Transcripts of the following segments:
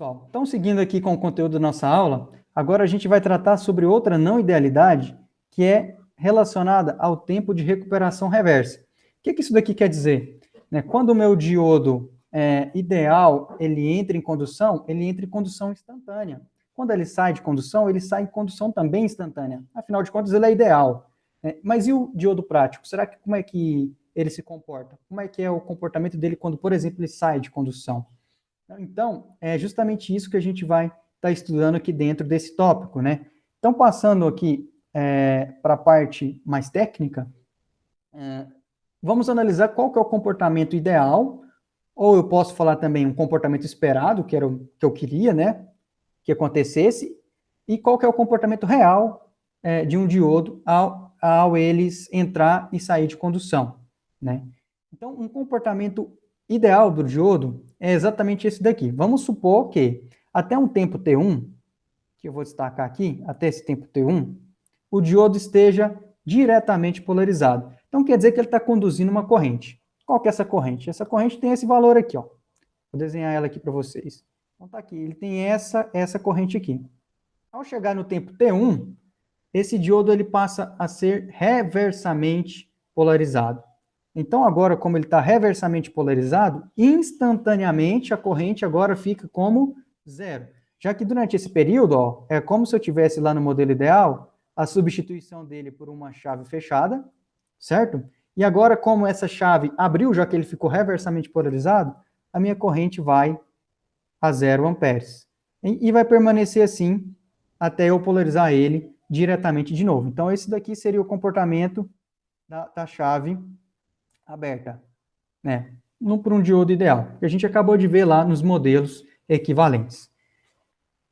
pessoal, então seguindo aqui com o conteúdo da nossa aula, agora a gente vai tratar sobre outra não idealidade, que é relacionada ao tempo de recuperação reversa. O que isso daqui quer dizer? Quando o meu diodo ideal, ele entra em condução instantânea. Quando ele sai de condução, ele sai em condução também instantânea. Afinal de contas, ele é ideal. Mas e o diodo prático? Como é que ele se comporta? Como é que é o comportamento dele quando, por exemplo, ele sai de condução? Então, é justamente isso que a gente vai estar estudando aqui dentro desse tópico, né? Então, passando aqui para a parte mais técnica, vamos analisar qual que é o comportamento ideal, ou eu posso falar também um comportamento esperado, que era o que eu queria, né? Que acontecesse, e qual que é o comportamento real de um diodo ao eles entrar e sair de condução, né? Então, um comportamento ideal do diodo é exatamente esse daqui. Vamos supor que até um tempo T1, que eu vou destacar aqui, até esse tempo T1, o diodo esteja diretamente polarizado. Então, quer dizer que ele está conduzindo uma corrente. Qual que é essa corrente? Essa corrente tem esse valor aqui, ó. Vou desenhar ela aqui para vocês. Então, tá aqui, ele tem essa corrente aqui. Ao chegar no tempo T1, esse diodo ele passa a ser reversamente polarizado. Então, agora, como ele está reversamente polarizado, instantaneamente a corrente agora fica como zero. Já que durante esse período, ó, é como se eu tivesse lá no modelo ideal a substituição dele por uma chave fechada, certo? E agora, como essa chave abriu, já que ele ficou reversamente polarizado, a minha corrente vai a 0 amperes. E vai permanecer assim até eu polarizar ele diretamente de novo. Então, esse daqui seria o comportamento da chave aberta, né? Por um diodo ideal, que a gente acabou de ver lá nos modelos equivalentes.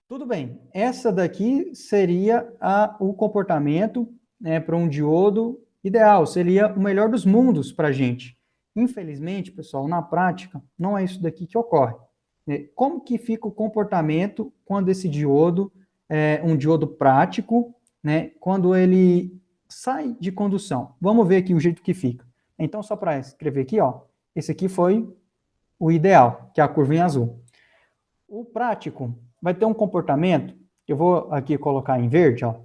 Tudo bem, essa daqui seria o comportamento, né, para um diodo ideal, seria o melhor dos mundos para a gente. Infelizmente, pessoal, na prática, não é isso daqui que ocorre. Como que fica o comportamento quando esse diodo é um diodo prático, né, quando ele sai de condução? Vamos ver aqui o jeito que fica. Então, só para escrever aqui, ó, esse aqui foi o ideal, que é a curva em azul. O prático vai ter um comportamento, que eu vou aqui colocar em verde, ó.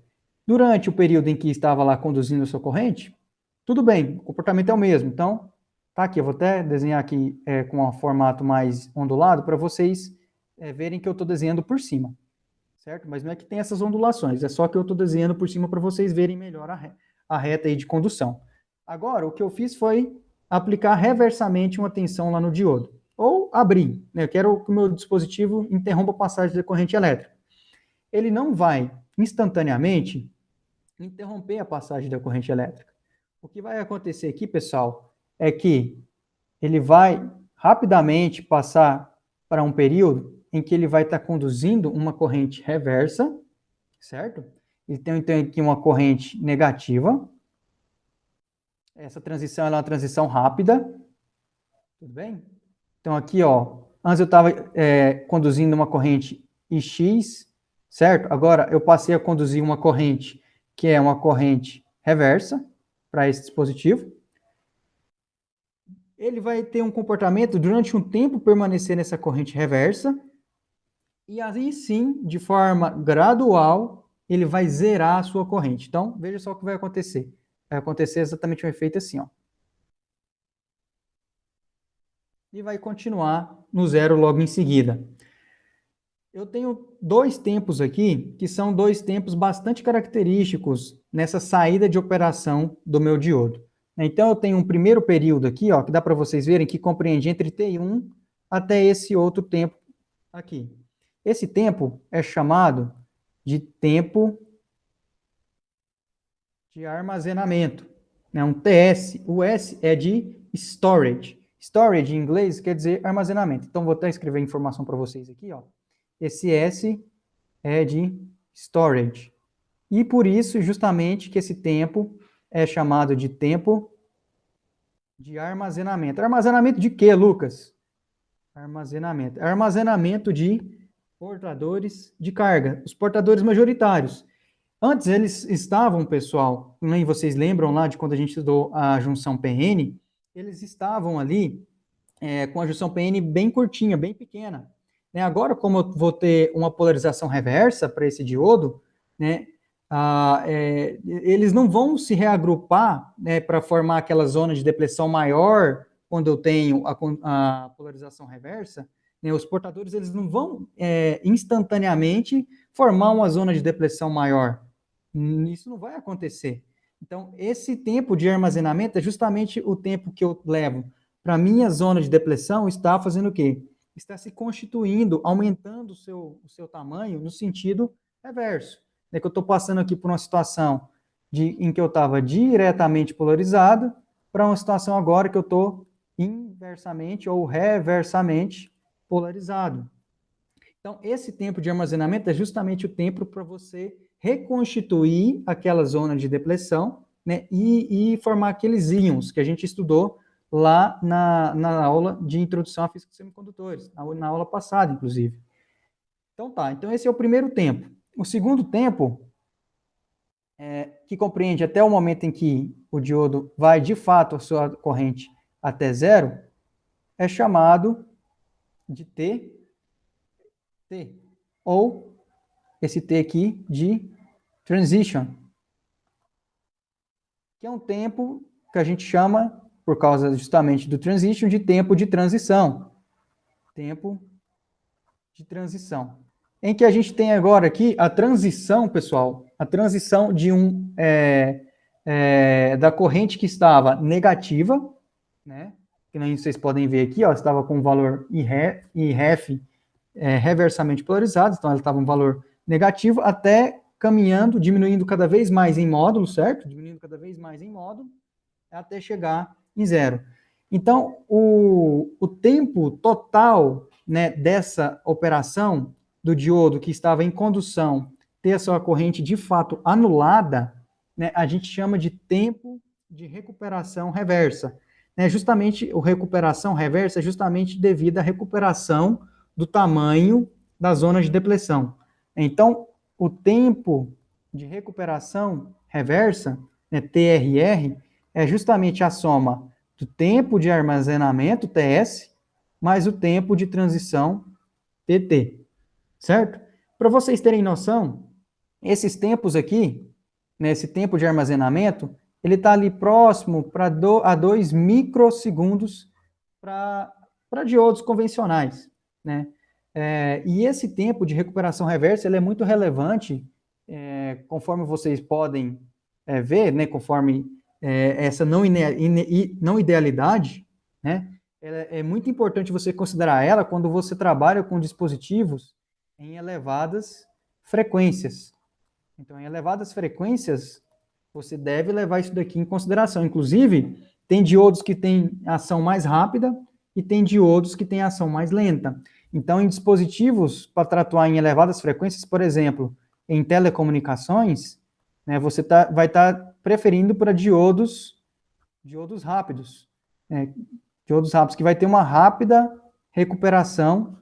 Durante o período em que estava lá conduzindo a sua corrente, tudo bem, o comportamento é o mesmo. Então, tá aqui, eu vou até desenhar aqui com um formato mais ondulado para vocês verem que eu estou desenhando por cima, certo? Mas não é que tem essas ondulações, é só que eu estou desenhando por cima para vocês verem melhor a reta aí de condução. Agora, o que eu fiz foi aplicar reversamente uma tensão lá no diodo. Ou abrir, né? Eu quero que o meu dispositivo interrompa a passagem da corrente elétrica. Ele não vai instantaneamente interromper a passagem da corrente elétrica. O que vai acontecer aqui, pessoal, é que ele vai rapidamente passar para um período em que ele vai estar conduzindo uma corrente reversa, certo? Ele tem então aqui uma corrente negativa. Essa transição é uma transição rápida, tudo bem? Então aqui, ó, antes eu estava conduzindo uma corrente IX, certo? Agora eu passei a conduzir uma corrente que é uma corrente reversa para esse dispositivo. Ele vai ter um comportamento durante um tempo permanecer nessa corrente reversa e aí sim, de forma gradual, ele vai zerar a sua corrente. Então, veja só o que vai acontecer. Vai acontecer exatamente um efeito assim, ó. E vai continuar no zero logo em seguida. Eu tenho dois tempos aqui, que são dois tempos bastante característicos nessa saída de operação do meu diodo. Então, eu tenho um primeiro período aqui, ó, que dá para vocês verem que compreende entre T1 até esse outro tempo aqui. Esse tempo é chamado de tempo de armazenamento, né? Um TS. O S é de storage. Storage em inglês quer dizer armazenamento. Então, vou até escrever a informação para vocês aqui, ó. Esse S é de storage. E por isso, justamente, que esse tempo é chamado de tempo de armazenamento. Armazenamento de quê, Lucas? Armazenamento. Armazenamento de portadores de carga, os portadores majoritários. Antes eles estavam, pessoal, nem vocês lembram lá de quando a gente estudou a junção PN, eles estavam ali com a junção PN bem curtinha, bem pequena. né? Agora, como eu vou ter uma polarização reversa para esse diodo, né, eles não vão se reagrupar, né, para formar aquela zona de depressão maior quando eu tenho a polarização reversa, né? Os portadores eles não vão instantaneamente formar uma zona de depressão maior. Isso não vai acontecer. Então, esse tempo de armazenamento é justamente o tempo que eu levo para a minha zona de depressão está fazendo o quê? Está se constituindo, aumentando o seu tamanho no sentido reverso. É que eu estou passando aqui por uma situação em que eu estava diretamente polarizado para uma situação agora que eu estou inversamente ou reversamente polarizado. Então, esse tempo de armazenamento é justamente o tempo para você reconstituir aquela zona de depressão, né, e formar aqueles íons que a gente estudou lá na aula de introdução à física dos semicondutores, na aula passada, inclusive. Então tá, então esse é o primeiro tempo. O segundo tempo, que compreende até o momento em que o diodo vai, de fato, a sua corrente até zero, é chamado de T, ou esse T aqui de transition, que é um tempo que a gente chama, por causa justamente do transition, de tempo de transição. Tempo de transição. Em que a gente tem agora aqui a transição, pessoal, a transição de da corrente que estava negativa, né? Que nem vocês podem ver aqui, ó, estava com um valor IREF reversamente polarizado, então ela estava um valor negativo, até caminhando, diminuindo cada vez mais em módulo, certo? Diminuindo cada vez mais em módulo, até chegar em zero. Então, o tempo total, né, dessa operação do diodo que estava em condução ter a sua corrente de fato anulada, né, a gente chama de tempo de recuperação reversa. Né, justamente, a recuperação reversa é justamente devido à recuperação do tamanho da zona de depressão. Então, o tempo de recuperação reversa, né, TRR, é justamente a soma do tempo de armazenamento, TS, mais o tempo de transição, TT, certo? Para vocês terem noção, esses tempos aqui, né, esse tempo de armazenamento, ele está ali próximo a 2 microsegundos para diodos convencionais, né? E esse tempo de recuperação reversa ele é muito relevante, conforme vocês podem ver, né, conforme essa não idealidade, né, é muito importante você considerar ela quando você trabalha com dispositivos em elevadas frequências. Então, em elevadas frequências, você deve levar isso daqui em consideração. Inclusive, tem diodos que têm ação mais rápida e tem diodos que têm ação mais lenta. Então, em dispositivos para atuar em elevadas frequências, por exemplo, em telecomunicações, né, você vai estar preferindo para diodos rápidos, né, diodos rápidos, que vai ter uma rápida recuperação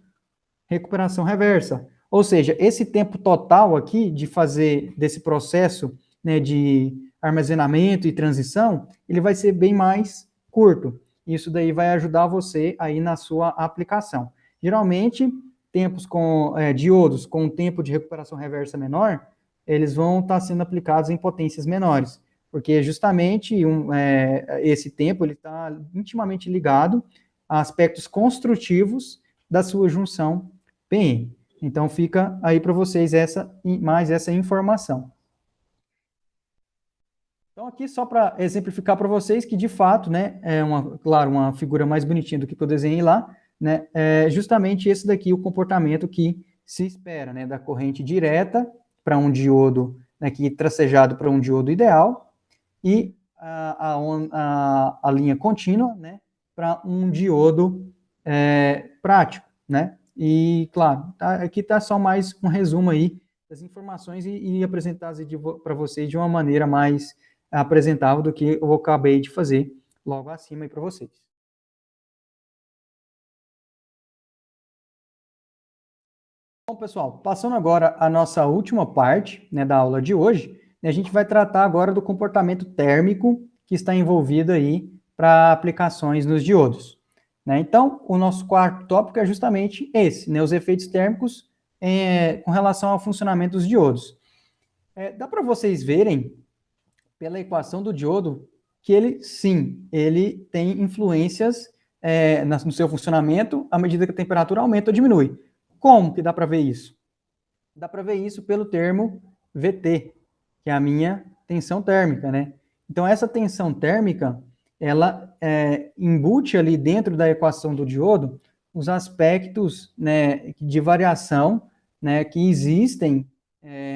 reversa. Ou seja, esse tempo total aqui de fazer desse processo, né, de armazenamento e transição, ele vai ser bem mais curto. Isso daí vai ajudar você aí na sua aplicação. Geralmente, tempos com diodos com tempo de recuperação reversa menor, eles vão estar sendo aplicados em potências menores, porque justamente esse tempo ele está intimamente ligado a aspectos construtivos da sua junção PN. Então, fica aí para vocês mais essa informação. Então, aqui só para exemplificar para vocês que, de fato, né, claro, uma figura mais bonitinha do que eu desenhei lá, né, é justamente esse daqui, o comportamento que se espera, né, da corrente direta para um diodo, né, que tracejado para um diodo ideal, e a linha contínua, né, para um diodo prático, né? E, claro, aqui está só mais um resumo aí das informações e apresentadas para vocês de uma maneira mais apresentável do que eu acabei de fazer logo acima aí para vocês. Bom, pessoal, passando agora a nossa última parte, né, da aula de hoje, a gente vai tratar agora do comportamento térmico que está envolvido aí para aplicações nos diodos. né? Então, o nosso quarto tópico é justamente esse, né? Os efeitos térmicos com relação ao funcionamento dos diodos. Dá para vocês verem, pela equação do diodo, que ele, sim, ele tem influências no seu funcionamento à medida que a temperatura aumenta ou diminui. Como que dá para ver isso? Dá para ver isso pelo termo VT, que é a minha tensão térmica, né? Então, essa tensão térmica, ela embute ali dentro da equação do diodo os aspectos, né, de variação, né, que existem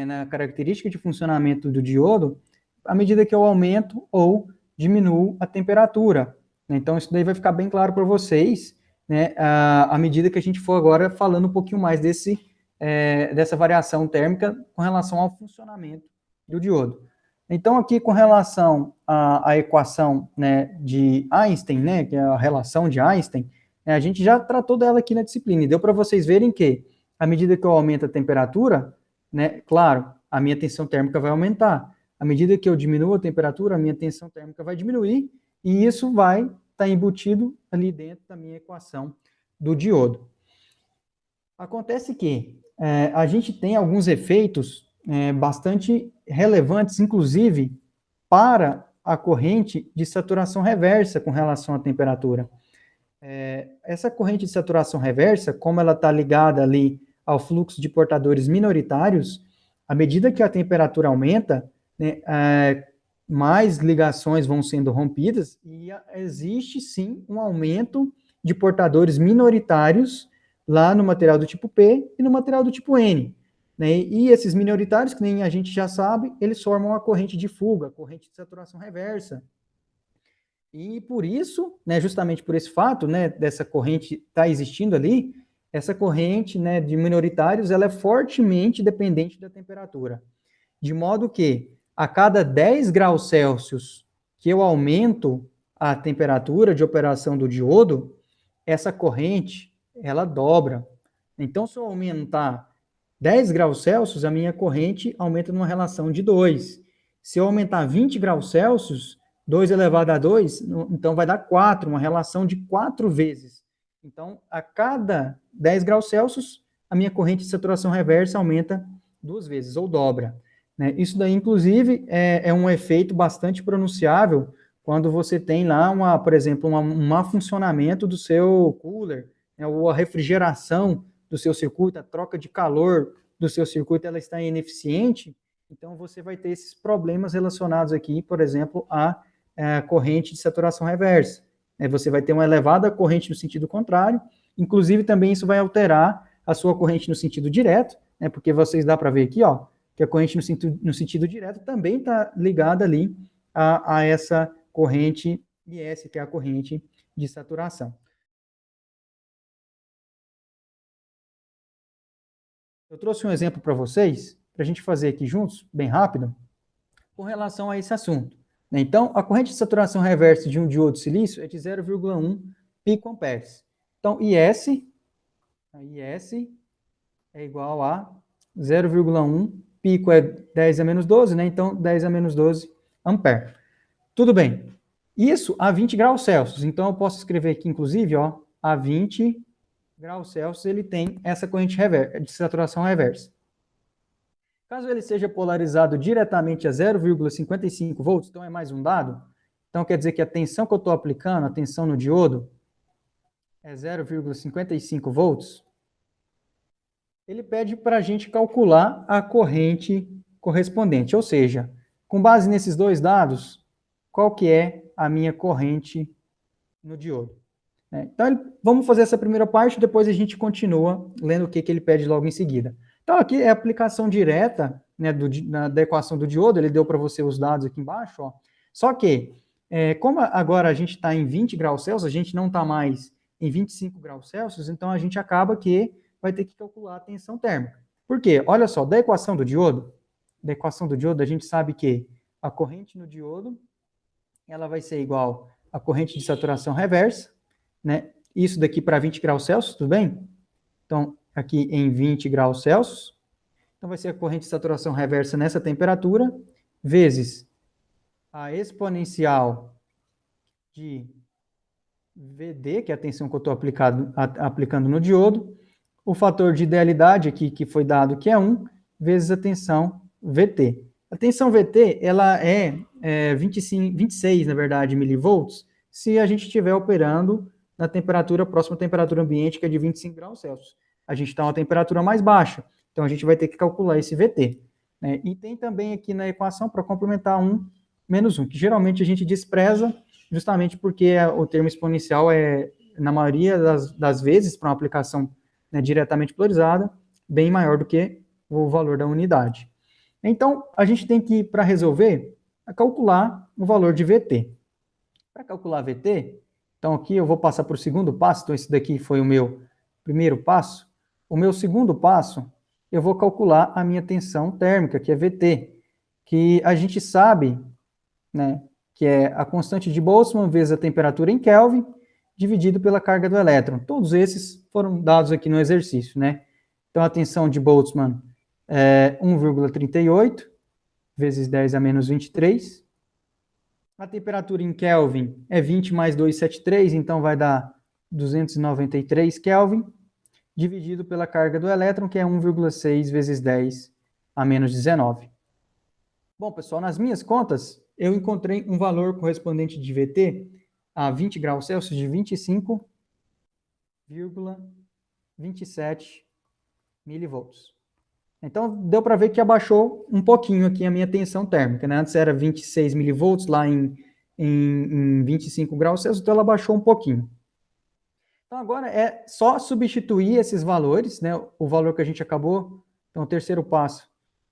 na característica de funcionamento do diodo à medida que eu aumento ou diminuo a temperatura. Então, isso daí vai ficar bem claro para vocês, né, à medida que a gente for agora falando um pouquinho mais dessa variação térmica com relação ao funcionamento do diodo. Então, aqui com relação à equação, né, de Einstein, né, que é a relação de Einstein, a gente já tratou dela aqui na disciplina, e deu para vocês verem que, à medida que eu aumento a temperatura, né, claro, a minha tensão térmica vai aumentar. À medida que eu diminuo a temperatura, a minha tensão térmica vai diminuir, e isso vai estar embutido ali dentro da minha equação do diodo. Acontece que a gente tem alguns efeitos bastante relevantes, inclusive, para a corrente de saturação reversa com relação à temperatura. Essa corrente de saturação reversa, como ela está ligada ali ao fluxo de portadores minoritários, à medida que a temperatura aumenta, né, mais ligações vão sendo rompidas e existe sim um aumento de portadores minoritários lá no material do tipo P e no material do tipo N. Né? E esses minoritários, que nem a gente já sabe, eles formam a corrente de fuga, a corrente de saturação reversa. E por isso, né, justamente por esse fato, né, dessa corrente estar tá existindo ali, essa corrente, né, de minoritários, ela é fortemente dependente da temperatura. De modo que, a cada 10 graus Celsius que eu aumento a temperatura de operação do diodo, essa corrente, ela dobra. Então, se eu aumentar 10 graus Celsius, a minha corrente aumenta numa relação de 2. Se eu aumentar 20 graus Celsius, 2 elevado a 2, então vai dar 4, uma relação de 4 vezes. Então, a cada 10 graus Celsius, a minha corrente de saturação reversa aumenta 2 vezes, ou dobra. Né? Isso daí, inclusive, é um efeito bastante pronunciável quando você tem lá, por exemplo, um má funcionamento do seu cooler, né, ou a refrigeração do seu circuito, a troca de calor do seu circuito, ela está ineficiente, então você vai ter esses problemas relacionados aqui, por exemplo, à corrente de saturação reversa. Você vai ter uma elevada corrente no sentido contrário, inclusive também isso vai alterar a sua corrente no sentido direto, né, porque vocês dá para ver aqui, ó, que a corrente no sentido direto também está ligada ali a essa corrente IS, que é a corrente de saturação. Eu trouxe um exemplo para vocês, para a gente fazer aqui juntos, bem rápido, com relação a esse assunto. Então, a corrente de saturação reversa de um diodo de silício é de 0,1 picoamperes. Então, IS é igual a 0,1, pico é 10 a menos 12, né? Então, 10 a menos 12 ampere. Tudo bem. Isso a 20 graus Celsius. Então, eu posso escrever aqui, inclusive, ó, a 20 graus Celsius, ele tem essa corrente de saturação reversa. Caso ele seja polarizado diretamente a 0,55 volts, então é mais um dado, então quer dizer que a tensão que eu estou aplicando, a tensão no diodo, é 0,55 volts, ele pede para a gente calcular a corrente correspondente, ou seja, com base nesses dois dados, qual que é a minha corrente no diodo. Então, vamos fazer essa primeira parte, depois a gente continua lendo o que ele pede logo em seguida. Então, aqui é a aplicação direta, né, da equação do diodo, ele deu para você os dados aqui embaixo, ó. Só que, como agora a gente está em 20 graus Celsius, a gente não está mais em 25 graus Celsius, então a gente acaba que vai ter que calcular a tensão térmica. Por quê? Olha só, da equação do diodo, a gente sabe que a corrente no diodo, ela vai ser igual à corrente de saturação reversa, né? Isso daqui para 20 graus Celsius, tudo bem? Então, aqui em 20 graus Celsius, então vai ser a corrente de saturação reversa nessa temperatura, vezes a exponencial de VD, que é a tensão que eu estou aplicando no diodo, o fator de idealidade aqui, que foi dado, que é 1, vezes a tensão VT. A tensão VT, ela é 26, na verdade, milivolts, se a gente estiver operando na temperatura próxima à temperatura ambiente, que é de 25 graus Celsius. A gente está a uma temperatura mais baixa, então a gente vai ter que calcular esse VT. Né? E tem também aqui na equação, para complementar, 1 menos 1, que geralmente a gente despreza, justamente porque o termo exponencial é, na maioria das vezes, para uma aplicação, né, diretamente polarizada, bem maior do que o valor da unidade. Então, a gente tem que, para resolver, calcular o valor de VT. Para calcular VT, então aqui eu vou passar para o segundo passo, então esse daqui foi o meu primeiro passo. O meu segundo passo, eu vou calcular a minha tensão térmica, que é VT, que a gente sabe, né, que é a constante de Boltzmann vezes a temperatura em Kelvin, dividido pela carga do elétron. Todos esses foram dados aqui no exercício, né? Então, a tensão de Boltzmann é 1,38 vezes 10 a menos 23. A temperatura em Kelvin é 20 mais 273, então vai dar 293 Kelvin, dividido pela carga do elétron, que é 1,6 vezes 10 a menos 19. Bom, pessoal, nas minhas contas, eu encontrei um valor correspondente de VT a 20 graus Celsius de 25,27 milivolts. Então, deu para ver que abaixou um pouquinho aqui a minha tensão térmica, né? Antes era 26 milivolts lá em 25 graus Celsius, então ela abaixou um pouquinho. Então, agora é só substituir esses valores, né? O valor que a gente acabou, então o terceiro passo,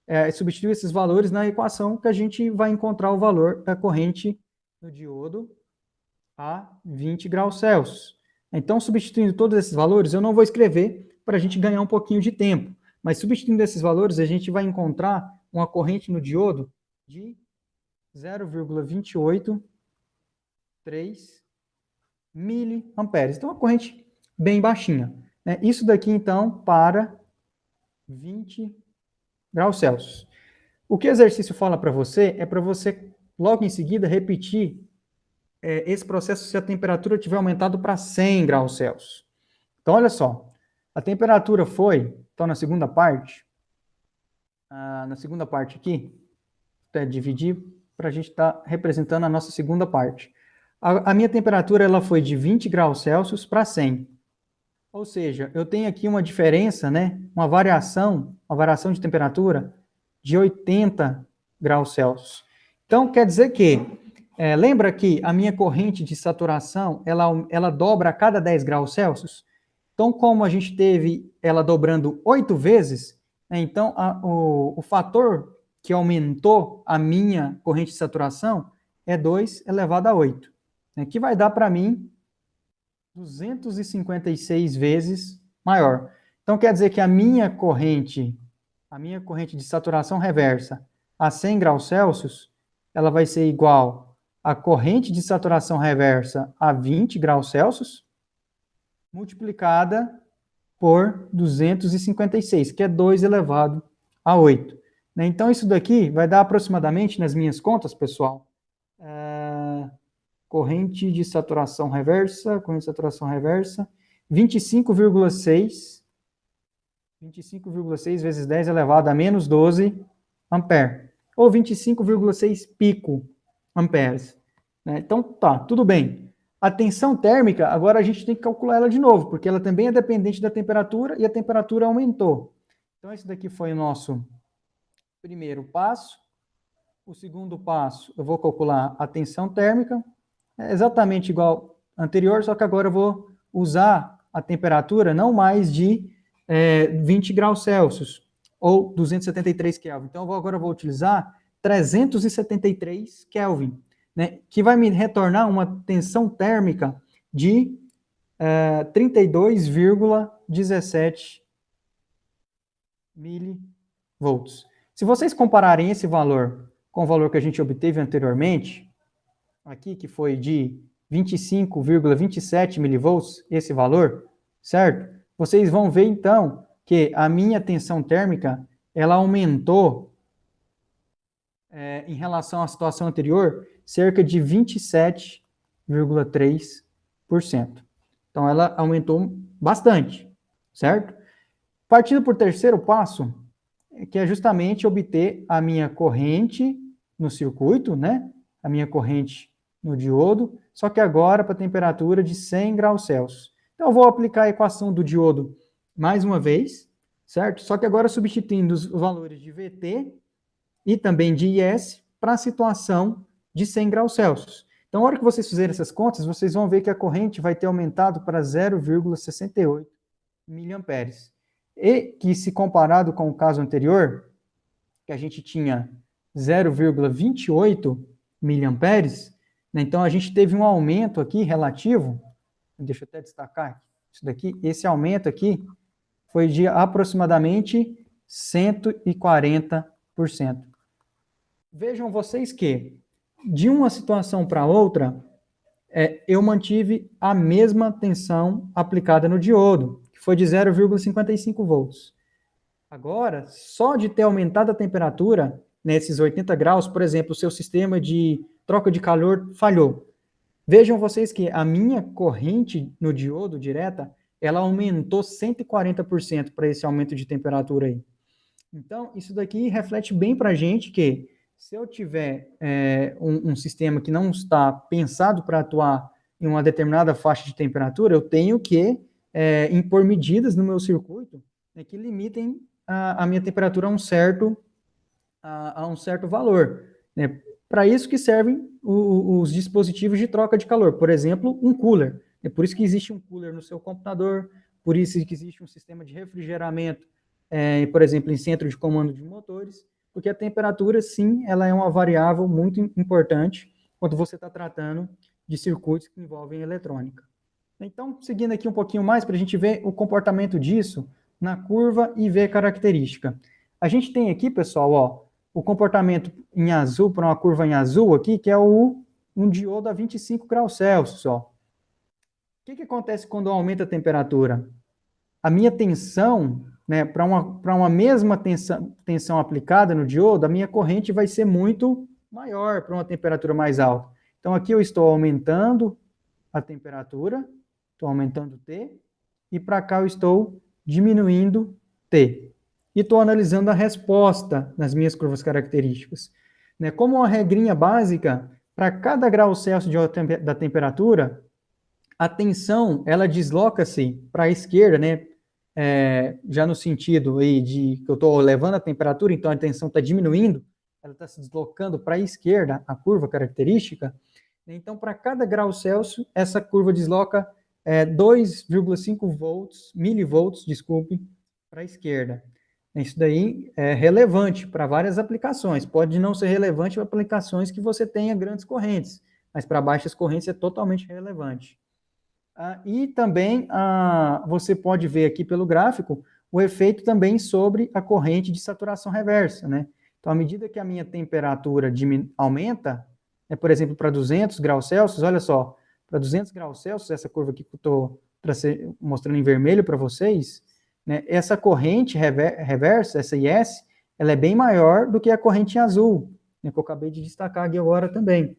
é substituir esses valores na equação que a gente vai encontrar o valor da corrente no diodo a 20 graus Celsius. Então, substituindo todos esses valores, eu não vou escrever para a gente ganhar um pouquinho de tempo, mas substituindo esses valores, a gente vai encontrar uma corrente no diodo de 0,283 miliamperes. Então, uma corrente bem baixinha. Né? Isso daqui, então, para 20 graus Celsius. O que o exercício fala para você é para você, logo em seguida, repetir esse processo se a temperatura tiver aumentado para 100 graus Celsius. Então, olha só, a temperatura foi, então, na segunda parte aqui, até dividir para a gente estar representando a nossa segunda parte. A minha temperatura ela foi de 20 graus Celsius para 100. Ou seja, eu tenho aqui uma diferença, né, uma variação de temperatura de 80 graus Celsius. Então, quer dizer que, lembra que a minha corrente de saturação, ela dobra a cada 10 graus Celsius? Então, como a gente teve ela dobrando 8 vezes, né, então o fator que aumentou a minha corrente de saturação é 2 elevado a 8, né, que vai dar para mim 256 vezes maior. Então, quer dizer que a minha corrente de saturação reversa a 100 graus Celsius, ela vai ser igual à corrente de saturação reversa a 20 graus Celsius, multiplicada por 256, que é 2 elevado a 8. Né? Então, isso daqui vai dar aproximadamente, nas minhas contas, pessoal, corrente de saturação reversa, 25,6 vezes 10 elevado a menos 12 ampere, ou 25,6 pico amperes. Né? Então, tá, tudo bem. A tensão térmica, agora a gente tem que calcular ela de novo, porque ela também é dependente da temperatura e a temperatura aumentou. Então, esse daqui foi o nosso primeiro passo. O segundo passo, eu vou calcular a tensão térmica, é exatamente igual ao anterior, só que agora eu vou usar a temperatura não mais de 20 graus Celsius, ou 273 Kelvin. Então, agora eu vou utilizar 373 Kelvin, né, que vai me retornar uma tensão térmica de 32,17 milivolts. Se vocês compararem esse valor com o valor que a gente obteve anteriormente, aqui que foi de 25,27 milivolts, esse valor, certo? Vocês vão ver, então, que a minha tensão térmica, ela aumentou, em relação à situação anterior, cerca de 27,3 Então, ela aumentou bastante, certo? Partindo para o terceiro passo, que é justamente obter a minha corrente no circuito, né? A minha corrente no diodo, só que agora para temperatura de 100 graus Celsius. Então, eu vou aplicar a equação do diodo mais uma vez, certo? Só que agora substituindo os valores de VT e também de IS para a situação de 100 graus Celsius. Então, na hora que vocês fizerem essas contas, vocês vão ver que a corrente vai ter aumentado para 0,68 miliamperes. E que, se comparado com o caso anterior, que a gente tinha 0,28 miliamperes, né, então a gente teve um aumento aqui relativo, deixa eu até destacar isso daqui, esse aumento aqui foi de aproximadamente 140%. Vejam vocês que, de uma situação para outra, eu mantive a mesma tensão aplicada no diodo, que foi de 0,55 volts. Agora, só de ter aumentado a temperatura, nesses 80 graus, por exemplo, o seu sistema de troca de calor falhou. Vejam vocês que a minha corrente no diodo direta, ela aumentou 140% para esse aumento de temperatura aí. Então, isso daqui reflete bem para a gente que, se eu tiver um sistema que não está pensado para atuar em uma determinada faixa de temperatura, eu tenho que impor medidas no meu circuito, né, que limitem a minha temperatura a um certo valor. Né? Para isso que servem os dispositivos de troca de calor. Por exemplo, um cooler. É por isso que existe um cooler no seu computador, por isso que existe um sistema de refrigeramento, por exemplo, em centro de comando de motores, porque a temperatura, sim, ela é uma variável muito importante quando você está tratando de circuitos que envolvem eletrônica. Então, seguindo aqui um pouquinho mais, para a gente ver o comportamento disso na curva e ver a característica. A gente tem aqui, pessoal, ó, o comportamento em azul, para uma curva em azul aqui, que é um diodo a 25 graus Celsius. Ó. O que acontece quando aumenta a temperatura? A minha tensão, né, para uma mesma tensão aplicada no diodo, a minha corrente vai ser muito maior para uma temperatura mais alta. Então, aqui eu estou aumentando a temperatura, estou aumentando T, e para cá eu estou diminuindo T. E estou analisando a resposta nas minhas curvas características. Né? Como uma regrinha básica, para cada grau Celsius da temperatura, a tensão, ela desloca-se para a esquerda, né? Já no sentido aí de que eu estou levando a temperatura, então a tensão está diminuindo, ela está se deslocando para a esquerda, a curva característica. Então, para cada grau Celsius, essa curva desloca 2,5 milivolts, para a esquerda. Isso daí é relevante para várias aplicações. Pode não ser relevante para aplicações que você tenha grandes correntes, mas para baixas correntes é totalmente relevante. E também você pode ver aqui pelo gráfico o efeito também sobre a corrente de saturação reversa, né? Então, à medida que a minha temperatura aumenta, por exemplo, para 200 graus Celsius, olha só, para 200 graus Celsius, essa curva aqui que eu estou mostrando em vermelho para vocês, né, essa corrente reversa, essa IS, ela é bem maior do que a corrente em azul, né, que eu acabei de destacar aqui agora também,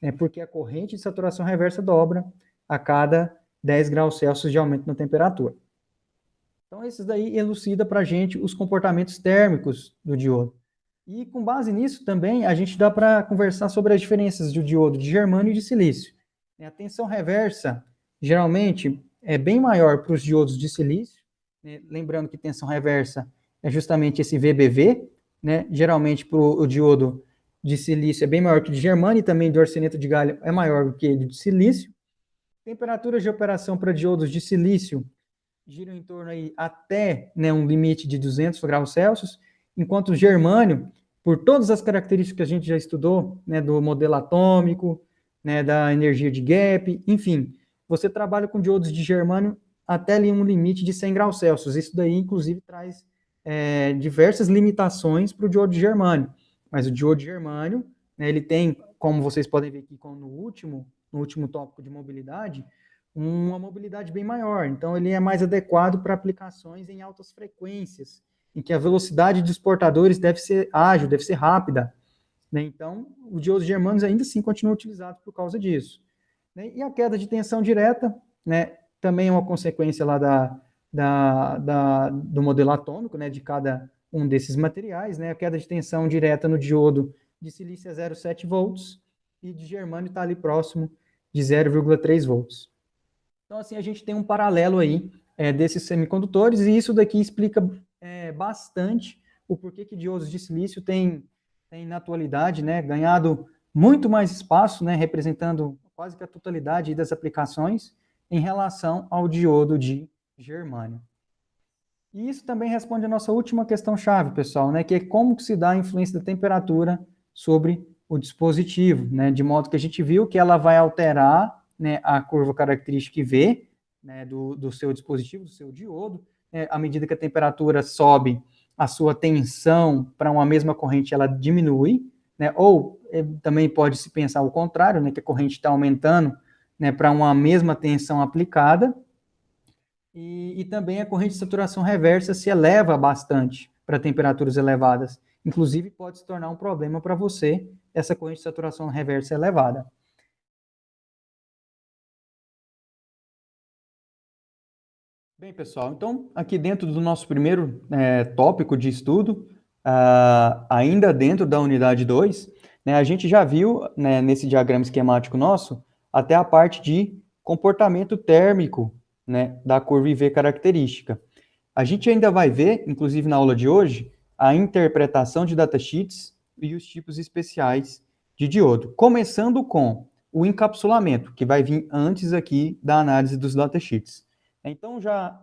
né, porque a corrente de saturação reversa dobra a cada 10 graus Celsius de aumento na temperatura. Então, esses daí elucida para a gente os comportamentos térmicos do diodo. E com base nisso também, a gente dá para conversar sobre as diferenças do diodo de germânio e de silício. A tensão reversa, geralmente, é bem maior para os diodos de silício, né? Lembrando que tensão reversa é justamente esse VBV, né? Geralmente para o diodo de silício é bem maior que o de germânio, e também do arseneto de galho é maior do que o de silício. Temperaturas de operação para diodos de silício giram em torno aí até, né, um limite de 200 graus Celsius, enquanto o germânio, por todas as características que a gente já estudou, né, do modelo atômico, né, da energia de gap, enfim, você trabalha com diodos de germânio até ali um limite de 100 graus Celsius. Isso daí, inclusive, traz diversas limitações para o diodo de germânio. Mas o diodo de germânio, né, ele tem, como vocês podem ver aqui no último tópico de mobilidade, uma mobilidade bem maior. Então, ele é mais adequado para aplicações em altas frequências, em que a velocidade dos portadores deve ser ágil, deve ser rápida. Né? Então, o diodo de germânios ainda assim continua utilizado por causa disso. né? E a queda de tensão direta, né, também é uma consequência lá do modelo atômico, né, de cada um desses materiais, né? A queda de tensão direta no diodo de silício é 0,7 volts e de germânio está ali próximo de 0,3 volts. Então, assim, a gente tem um paralelo aí desses semicondutores, e isso daqui explica bastante o porquê que diodos de silício tem na atualidade, né, ganhado muito mais espaço, né, representando quase que a totalidade das aplicações em relação ao diodo de germânio. E isso também responde a nossa última questão-chave, pessoal, né, que é como que se dá a influência da temperatura sobre o dispositivo, né, de modo que a gente viu que ela vai alterar, né, a curva característica IV, né, do seu dispositivo, do seu diodo, né, à medida que a temperatura sobe, a sua tensão para uma mesma corrente ela diminui, né, ou também pode se pensar o contrário, né, que a corrente está aumentando, né, para uma mesma tensão aplicada, e também a corrente de saturação reversa se eleva bastante para temperaturas elevadas. Inclusive, pode se tornar um problema para você essa corrente de saturação reversa elevada. Bem, pessoal, então, aqui dentro do nosso primeiro tópico de estudo, ainda dentro da unidade 2, né, a gente já viu, né, nesse diagrama esquemático nosso, até a parte de comportamento térmico, né, da curva IV característica. A gente ainda vai ver, inclusive na aula de hoje, a interpretação de datasheets e os tipos especiais de diodo, começando com o encapsulamento, que vai vir antes aqui da análise dos datasheets. Então, já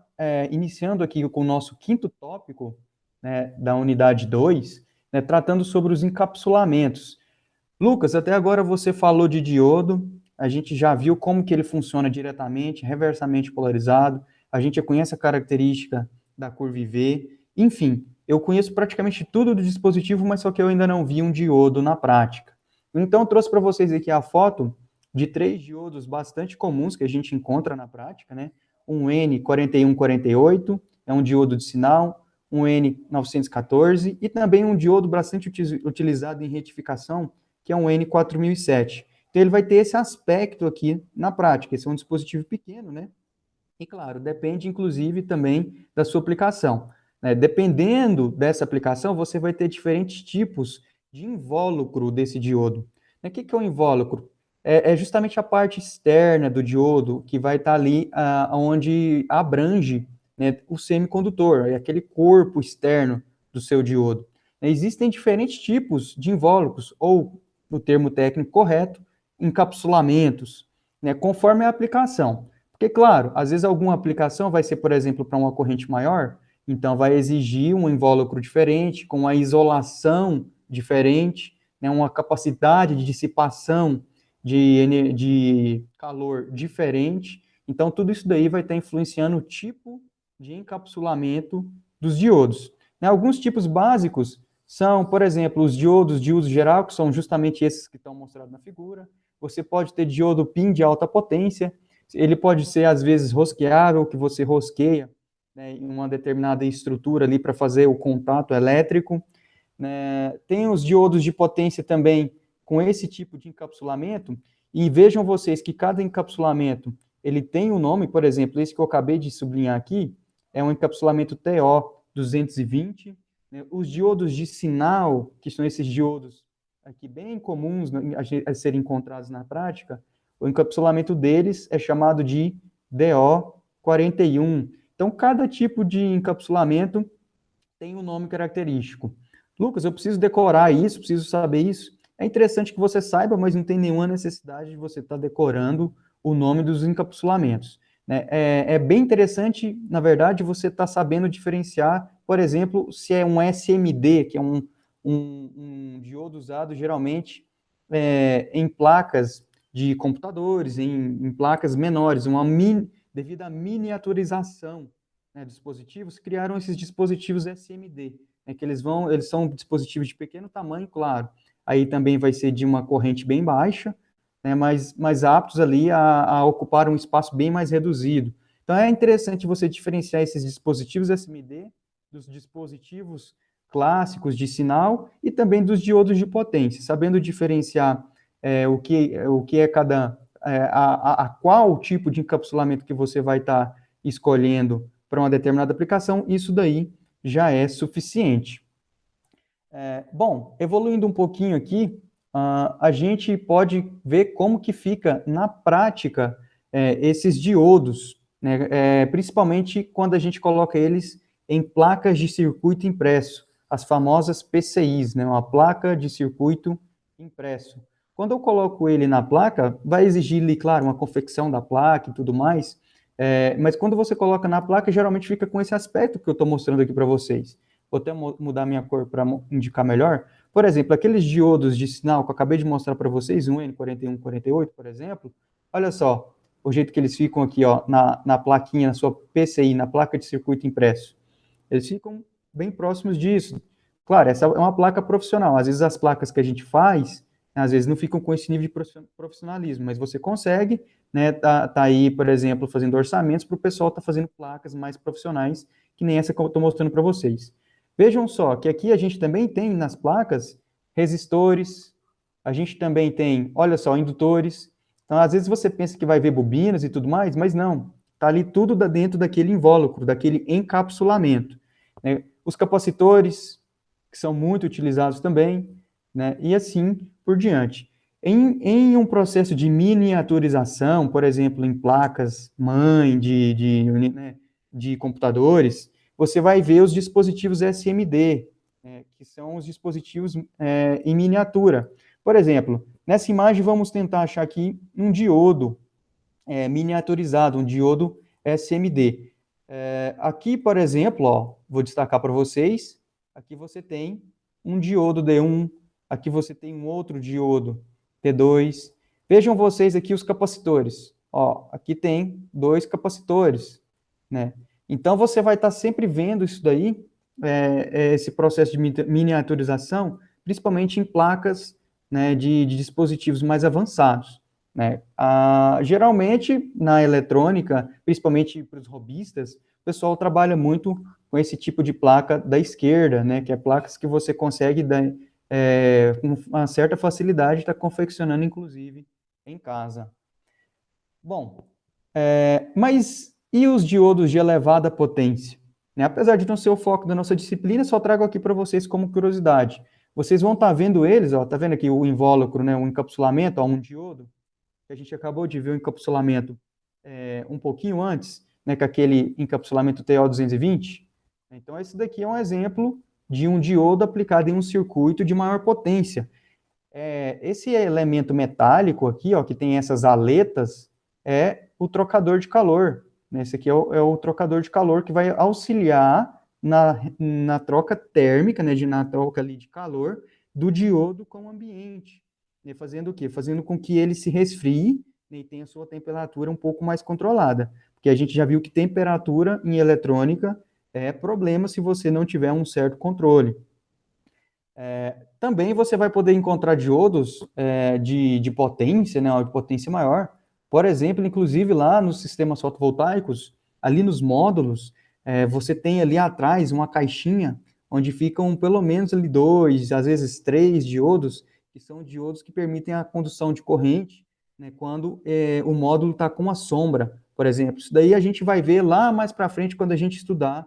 iniciando aqui com o nosso quinto tópico, né, da unidade 2, né, tratando sobre os encapsulamentos. Lucas, até agora você falou de diodo, a gente já viu como que ele funciona diretamente, reversamente polarizado, a gente já conhece a característica da curva IV, enfim, eu conheço praticamente tudo do dispositivo, mas só que eu ainda não vi um diodo na prática. Então, eu trouxe para vocês aqui a foto de 3 diodos bastante comuns que a gente encontra na prática, né? Um N4148, é um diodo de sinal, um N914 e também um diodo bastante utilizado em retificação, que é um N4007. Então, ele vai ter esse aspecto aqui na prática. Esse é um dispositivo pequeno, né? E, claro, depende, inclusive, também da sua aplicação, né? Dependendo dessa aplicação, você vai ter diferentes tipos de invólucro desse diodo. O que é o invólucro? É justamente a parte externa do diodo que vai estar ali onde abrange, né, o semicondutor, é aquele corpo externo do seu diodo. Existem diferentes tipos de invólucros, ou, no termo técnico correto, encapsulamentos, né, conforme a aplicação. Porque, claro, às vezes alguma aplicação vai ser, por exemplo, para uma corrente maior, então vai exigir um invólucro diferente, com uma isolação diferente, né, uma capacidade de dissipação de calor diferente. Então, tudo isso daí vai estar influenciando o tipo de encapsulamento dos diodos. Né, alguns tipos básicos são, por exemplo, os diodos de uso geral, que são justamente esses que estão mostrados na figura. Você pode ter diodo PIN de alta potência, ele pode ser, às vezes, rosqueável, que você rosqueia, né, em uma determinada estrutura ali para fazer o contato elétrico. Né? Tem os diodos de potência também com esse tipo de encapsulamento, e vejam vocês que cada encapsulamento ele tem um nome, por exemplo, esse que eu acabei de sublinhar aqui, é um encapsulamento TO220. Né? Os diodos de sinal, que são esses diodos aqui bem comuns a serem encontrados na prática, o encapsulamento deles é chamado de DO41. Então, cada tipo de encapsulamento tem um nome característico. Lucas, eu preciso decorar isso, preciso saber isso. É interessante que você saiba, mas não tem nenhuma necessidade de você estar decorando o nome dos encapsulamentos. Né? É bem interessante, na verdade, você estar sabendo diferenciar, por exemplo, se é um SMD, que é um diodo usado geralmente em placas de computadores, em placas menores, devido à miniaturização, né, dispositivos, criaram esses dispositivos SMD, né, que eles são dispositivos de pequeno tamanho, claro, aí também vai ser de uma corrente bem baixa, né, mas aptos ali a ocupar um espaço bem mais reduzido. Então é interessante você diferenciar esses dispositivos SMD dos dispositivos clássicos de sinal e também dos diodos de potência, sabendo diferenciar o que é a qual tipo de encapsulamento que você vai estar escolhendo para uma determinada aplicação, isso daí já é suficiente. Bom, evoluindo um pouquinho aqui, a gente pode ver como que fica na prática esses diodos, né, principalmente quando a gente coloca eles em placas de circuito impresso, as famosas PCIs, né, uma placa de circuito impresso. Quando eu coloco ele na placa, vai exigir, claro, uma confecção da placa e tudo mais, mas quando você coloca na placa, geralmente fica com esse aspecto que eu estou mostrando aqui para vocês. Vou até mudar minha cor para indicar melhor. Por exemplo, aqueles diodos de sinal que eu acabei de mostrar para vocês, um N41, 48, por exemplo, olha só o jeito que eles ficam aqui, ó, na plaquinha, na sua PCI, na placa de circuito impresso. Eles ficam bem próximos disso. Claro, essa é uma placa profissional. Às vezes as placas que a gente faz, às vezes não ficam com esse nível de profissionalismo, mas você consegue, né, tá aí, por exemplo, fazendo orçamentos para o pessoal estar fazendo placas mais profissionais, que nem essa que eu estou mostrando para vocês. Vejam só que aqui a gente também tem nas placas resistores, a gente também tem, olha só, indutores. Então, às vezes você pensa que vai ver bobinas e tudo mais, mas não. Está ali tudo dentro daquele invólucro, daquele encapsulamento. Né? Os capacitores, que são muito utilizados também, né? E assim por diante. Em um processo de miniaturização, por exemplo, em placas mãe de computadores, você vai ver os dispositivos SMD, que são os dispositivos em miniatura. Por exemplo, nessa imagem vamos tentar achar aqui um diodo miniaturizado, um diodo SMD. Aqui, por exemplo, ó, vou destacar para vocês, aqui você tem um diodo D1, aqui você tem um outro diodo T2. Vejam vocês aqui os capacitores. Ó, aqui tem 2 capacitores, né? Então, você vai estar sempre vendo isso daí, esse processo de miniaturização, principalmente em placas, né, de dispositivos mais avançados. Né? Geralmente, na eletrônica, principalmente para os robistas, o pessoal trabalha muito com esse tipo de placa da esquerda, né, que é placas que você consegue, com uma certa facilidade, estar confeccionando, inclusive, em casa. Bom, mas e os diodos de elevada potência? Né? Apesar de não ser o foco da nossa disciplina, só trago aqui para vocês como curiosidade. Vocês vão estar vendo eles, ó, tá vendo aqui o invólucro, né, o encapsulamento, ó, um diodo, que a gente acabou de ver o encapsulamento um pouquinho antes, né, com aquele encapsulamento TO220. Então, esse daqui é um exemplo de um diodo aplicado em um circuito de maior potência. Esse elemento metálico aqui, ó, que tem essas aletas, é o trocador de calor. Né? Esse aqui é o trocador de calor que vai auxiliar na troca térmica, né, na troca ali de calor do diodo com o ambiente. Né? Fazendo o quê? Fazendo com que ele se resfrie, né, e tenha a sua temperatura um pouco mais controlada. Porque a gente já viu que temperatura em eletrônica é problema se você não tiver um certo controle. Também você vai poder encontrar diodos de potência, né, de potência maior. Por exemplo, inclusive lá nos sistemas fotovoltaicos, ali nos módulos, você tem ali atrás uma caixinha onde ficam pelo menos ali 2, às vezes 3 diodos, que são diodos que permitem a condução de corrente, né, quando o módulo está com uma sombra, por exemplo. Isso daí a gente vai ver lá mais para frente quando a gente estudar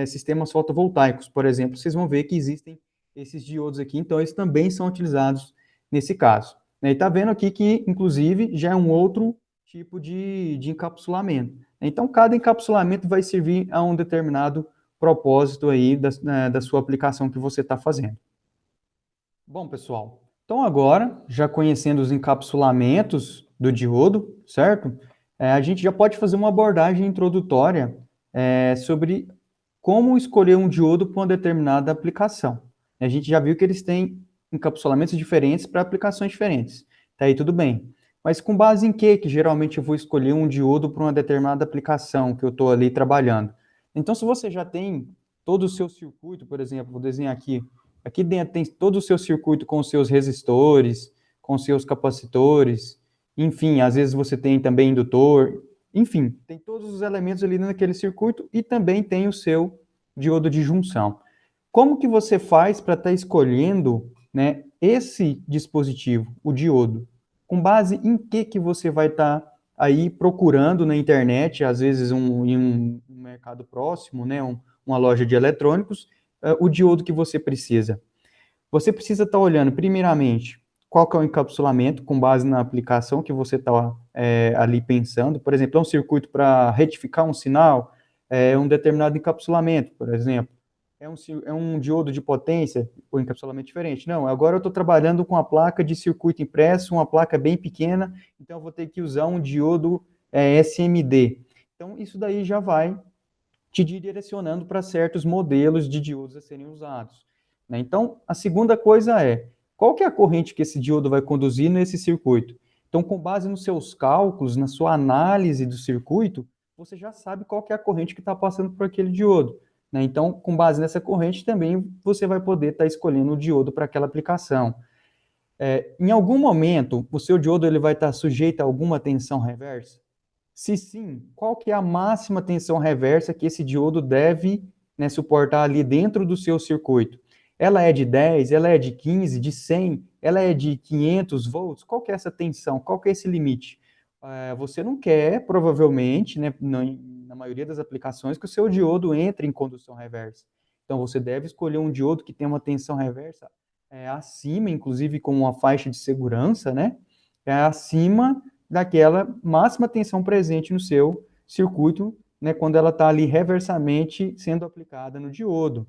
sistemas fotovoltaicos, por exemplo. Vocês vão ver que existem esses diodos aqui, então eles também são utilizados nesse caso. E está vendo aqui que, inclusive, já é um outro tipo de encapsulamento. Então, cada encapsulamento vai servir a um determinado propósito aí da sua aplicação que você está fazendo. Bom, pessoal, então agora, já conhecendo os encapsulamentos do diodo, certo? A gente já pode fazer uma abordagem introdutória sobre como escolher um diodo para uma determinada aplicação. A gente já viu que eles têm encapsulamentos diferentes para aplicações diferentes. Tá aí tudo bem. Mas com base em que geralmente eu vou escolher um diodo para uma determinada aplicação que eu estou ali trabalhando? Então, se você já tem todo o seu circuito, por exemplo, vou desenhar aqui. Aqui dentro tem todo o seu circuito com os seus resistores, com os seus capacitores, enfim, às vezes você tem também indutor, enfim, tem todos os elementos ali naquele circuito e também tem o seu diodo de junção. Como que você faz para estar escolhendo, né, esse dispositivo, o diodo? com base em que você vai estar aí procurando na internet, às vezes em um mercado próximo, né, uma loja de eletrônicos, o diodo que você precisa. Você precisa estar olhando, primeiramente, qual que é o encapsulamento, com base na aplicação que você está ali pensando. Por exemplo, é um circuito para retificar um sinal, é um determinado encapsulamento, por exemplo. É um diodo de potência, o encapsulamento diferente. Não, agora eu estou trabalhando com a placa de circuito impresso, uma placa bem pequena, então eu vou ter que usar um diodo SMD. Então, isso daí já vai te direcionando para certos modelos de diodos a serem usados, né? Então, a segunda coisa é, qual que é a corrente que esse diodo vai conduzir nesse circuito? Então, com base nos seus cálculos, na sua análise do circuito, você já sabe qual que é a corrente que está passando por aquele diodo, né? Então, com base nessa corrente, também você vai poder estar escolhendo o diodo para aquela aplicação. Em algum momento, o seu diodo ele vai estar sujeito a alguma tensão reversa? Se sim, qual que é a máxima tensão reversa que esse diodo deve, né, suportar ali dentro do seu circuito? Ela é de 10, ela é de 15, de 100, ela é de 500 volts? Qual que é essa tensão? Qual que é esse limite? Você não quer, provavelmente, né, na maioria das aplicações, que o seu diodo entre em condução reversa. Então, você deve escolher um diodo que tenha uma tensão reversa acima, inclusive com uma faixa de segurança, né? Acima daquela máxima tensão presente no seu circuito, né, quando ela está ali reversamente sendo aplicada no diodo.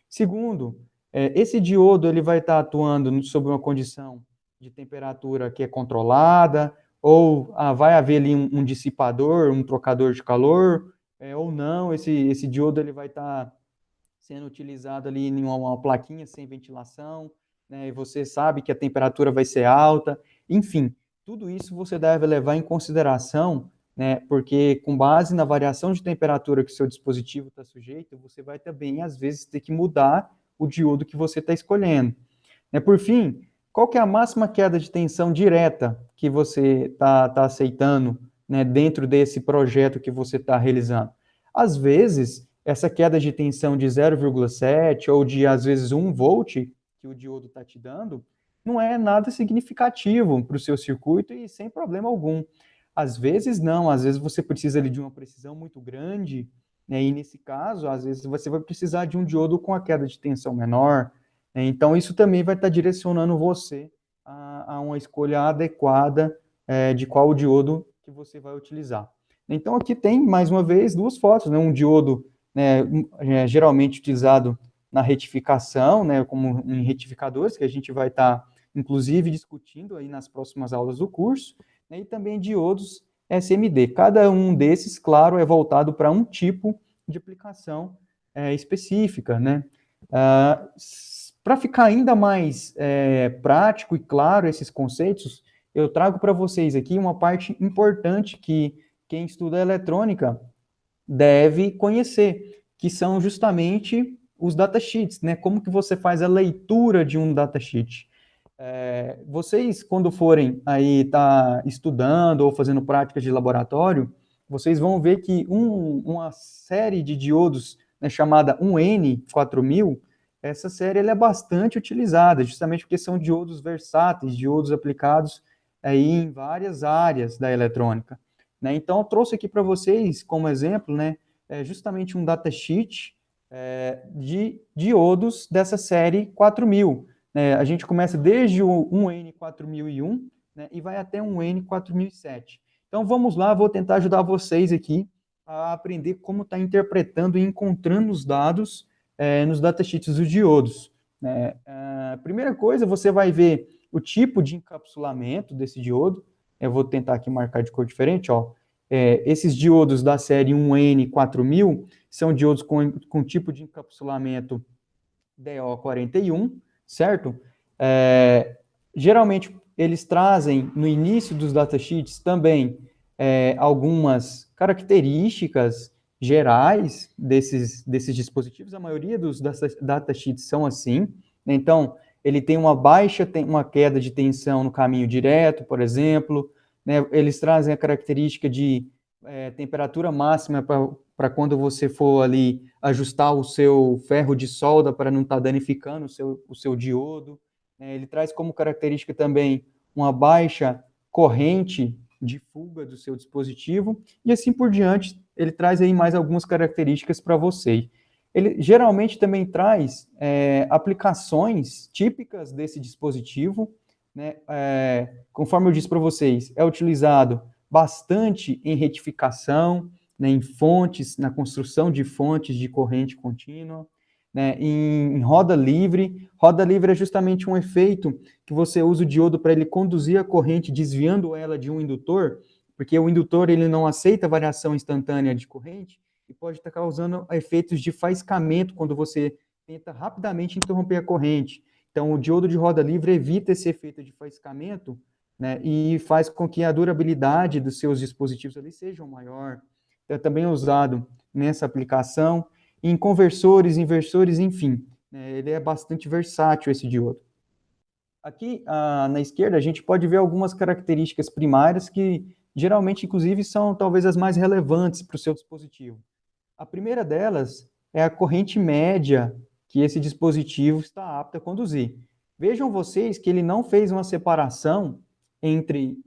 Segundo, esse diodo ele vai estar atuando sob uma condição de temperatura que é controlada, ou vai haver ali um dissipador, um trocador de calor, ou não, esse diodo ele vai estar sendo utilizado ali em uma plaquinha sem ventilação, né, e você sabe que a temperatura vai ser alta, enfim, tudo isso você deve levar em consideração, né, porque com base na variação de temperatura que o seu dispositivo está sujeito, você vai também, às vezes, ter que mudar o diodo que você está escolhendo. Por fim, qual que é a máxima queda de tensão direta que você está aceitando, né, dentro desse projeto que você está realizando? Às vezes, essa queda de tensão de 0,7 ou de, às vezes, 1 volt que o diodo está te dando, não é nada significativo para o seu circuito e sem problema algum. Às vezes, não. Às vezes, você precisa ali de uma precisão muito grande, né, e nesse caso, às vezes, você vai precisar de um diodo com a queda de tensão menor. Então, isso também vai estar direcionando você a uma escolha adequada de qual diodo que você vai utilizar. Então, aqui tem, mais uma vez, duas fotos, né? Um diodo, né, geralmente utilizado na retificação, né, como em retificadores, que a gente vai estar, inclusive, discutindo aí nas próximas aulas do curso, né, e também diodos SMD. Cada um desses, claro, é voltado para um tipo de aplicação específica, né? Para ficar ainda mais prático e claro esses conceitos, eu trago para vocês aqui uma parte importante que quem estuda eletrônica deve conhecer, que são justamente os datasheets, né? Como que você faz a leitura de um datasheet. Vocês, quando forem aí estudando ou fazendo práticas de laboratório, vocês vão ver que uma série de diodos, né, chamada 1N4000, essa série ela é bastante utilizada, justamente porque são diodos versáteis, diodos aplicados aí em várias áreas da eletrônica, né? Então, eu trouxe aqui para vocês, como exemplo, né, justamente um datasheet de diodos dessa série 4000. A gente começa desde o 1N4001, né, e vai até um N4007. Então, vamos lá, vou tentar ajudar vocês aqui a aprender como está interpretando e encontrando os dados nos datasheets dos diodos. Né? A primeira coisa, você vai ver o tipo de encapsulamento desse diodo. Eu vou tentar aqui marcar de cor diferente. Ó. Esses diodos da série 1N4000 são diodos com tipo de encapsulamento DO41, certo? Geralmente, eles trazem no início dos datasheets também algumas características gerais desses dispositivos. A maioria dos datasheets são assim. Então, ele tem uma queda de tensão no caminho direto, por exemplo. Né? Eles trazem a característica de temperatura máxima para quando você for ali ajustar o seu ferro de solda para não estar danificando o seu diodo. Ele traz como característica também uma baixa corrente de fuga do seu dispositivo, e assim por diante. Ele traz aí mais algumas características para você. Ele geralmente também traz aplicações típicas desse dispositivo, né? Conforme eu disse para vocês, é utilizado bastante em retificação, né, em fontes, na construção de fontes de corrente contínua, né, em roda livre. Roda livre é justamente um efeito que você usa o diodo para ele conduzir a corrente, desviando ela de um indutor, porque o indutor ele não aceita variação instantânea de corrente e pode estar causando efeitos de faiscamento quando você tenta rapidamente interromper a corrente. Então, o diodo de roda livre evita esse efeito de faiscamento, né, e faz com que a durabilidade dos seus dispositivos ali seja maior. É também usado nessa aplicação, em conversores, inversores, enfim. Né, ele é bastante versátil, esse diodo. Aqui, na esquerda, a gente pode ver algumas características primárias que, geralmente, inclusive, são talvez as mais relevantes para o seu dispositivo. A primeira delas é a corrente média que esse dispositivo está apto a conduzir. Vejam vocês que ele não fez uma separação entre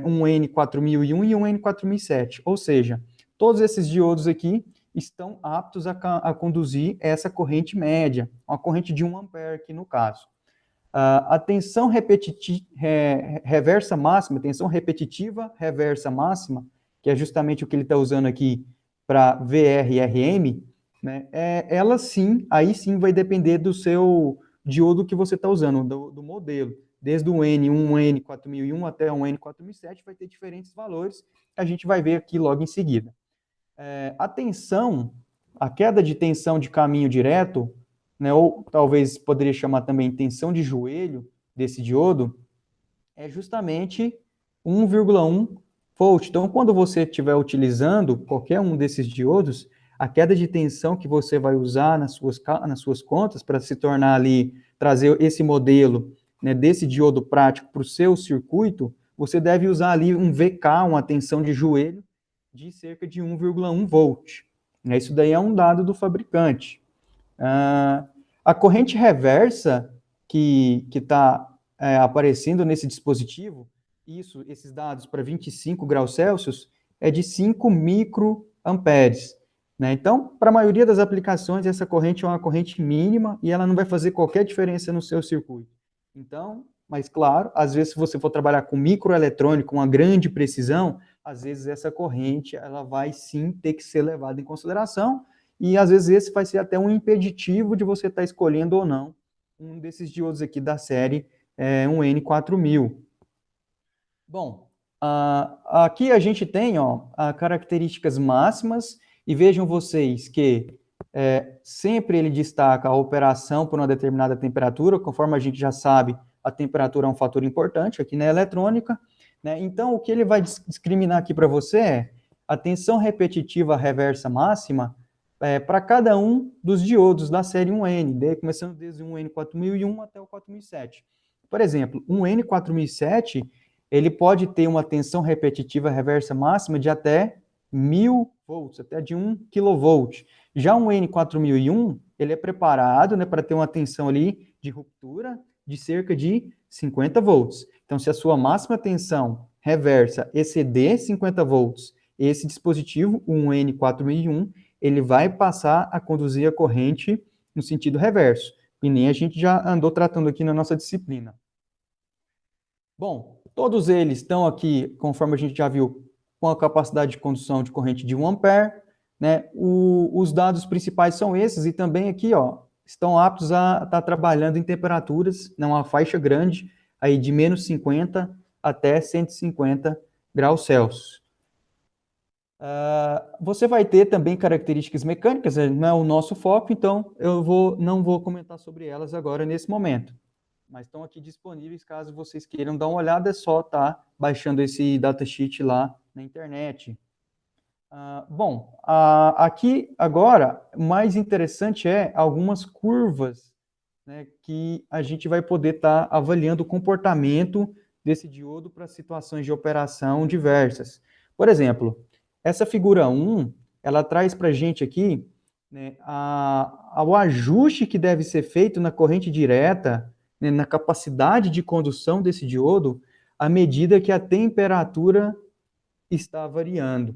um N4001 e um N4007, ou seja, todos esses diodos aqui estão aptos a conduzir essa corrente média, uma corrente de 1 ampere aqui no caso. A tensão reversa máxima, tensão repetitiva reversa máxima, que é justamente o que ele está usando aqui para VRRM, né, ela sim, aí sim vai depender do seu diodo que você está usando, do modelo. Desde o N1, N4001 até o N4007 vai ter diferentes valores, que a gente vai ver aqui logo em seguida. A tensão, a queda de tensão de caminho direto, né, ou talvez poderia chamar também tensão de joelho desse diodo, é justamente 1,1 volt. Então, quando você estiver utilizando qualquer um desses diodos, a queda de tensão que você vai usar nas suas contas para se tornar ali, trazer esse modelo, né, desse diodo prático para o seu circuito, você deve usar ali um VK, uma tensão de joelho, de cerca de 1,1 volt. Isso daí é um dado do fabricante. A corrente reversa que está aparecendo nesse dispositivo, esses dados para 25 graus Celsius, é de 5 microamperes. Né? Então, para a maioria das aplicações, essa corrente é uma corrente mínima e ela não vai fazer qualquer diferença no seu circuito. Então, mas claro, às vezes se você for trabalhar com microeletrônico, com uma grande precisão, às vezes essa corrente ela vai sim ter que ser levada em consideração, e às vezes esse vai ser até um impeditivo de você estar escolhendo ou não um desses diodos aqui da série um N4000. Bom, aqui a gente tem características máximas, e vejam vocês que sempre ele destaca a operação por uma determinada temperatura. Conforme a gente já sabe, a temperatura é um fator importante aqui na eletrônica, né? Então, o que ele vai discriminar aqui para você é a tensão repetitiva reversa máxima para cada um dos diodos da série 1N, começando desde o N4001 até o 4007. Por exemplo, um N4007, ele pode ter uma tensão repetitiva reversa máxima de até 1000 volts, até de 1 kV. Já um N4001, ele é preparado, né, para ter uma tensão ali de ruptura de cerca de 50 volts. Então, se a sua máxima tensão reversa exceder 50 volts, esse dispositivo, um N4001, ele vai passar a conduzir a corrente no sentido reverso, e nem a gente já andou tratando aqui na nossa disciplina. Bom, todos eles estão aqui, conforme a gente já viu, com a capacidade de condução de corrente de 1 ampere, né? Os dados principais são esses, e também aqui, estão aptos a estar trabalhando em temperaturas, numa faixa grande, aí de menos 50 até 150 graus Celsius. Você vai ter também características mecânicas, não é o nosso foco, então eu não vou comentar sobre elas agora nesse momento. Mas estão aqui disponíveis, caso vocês queiram dar uma olhada, é só estar baixando esse datasheet lá na internet. Bom, aqui agora, o mais interessante é algumas curvas, né, que a gente vai poder estar avaliando o comportamento desse diodo para situações de operação diversas. Por exemplo, essa figura 1, ela traz para a gente aqui, né, o ajuste que deve ser feito na corrente direta, né, na capacidade de condução desse diodo, à medida que a temperatura está variando.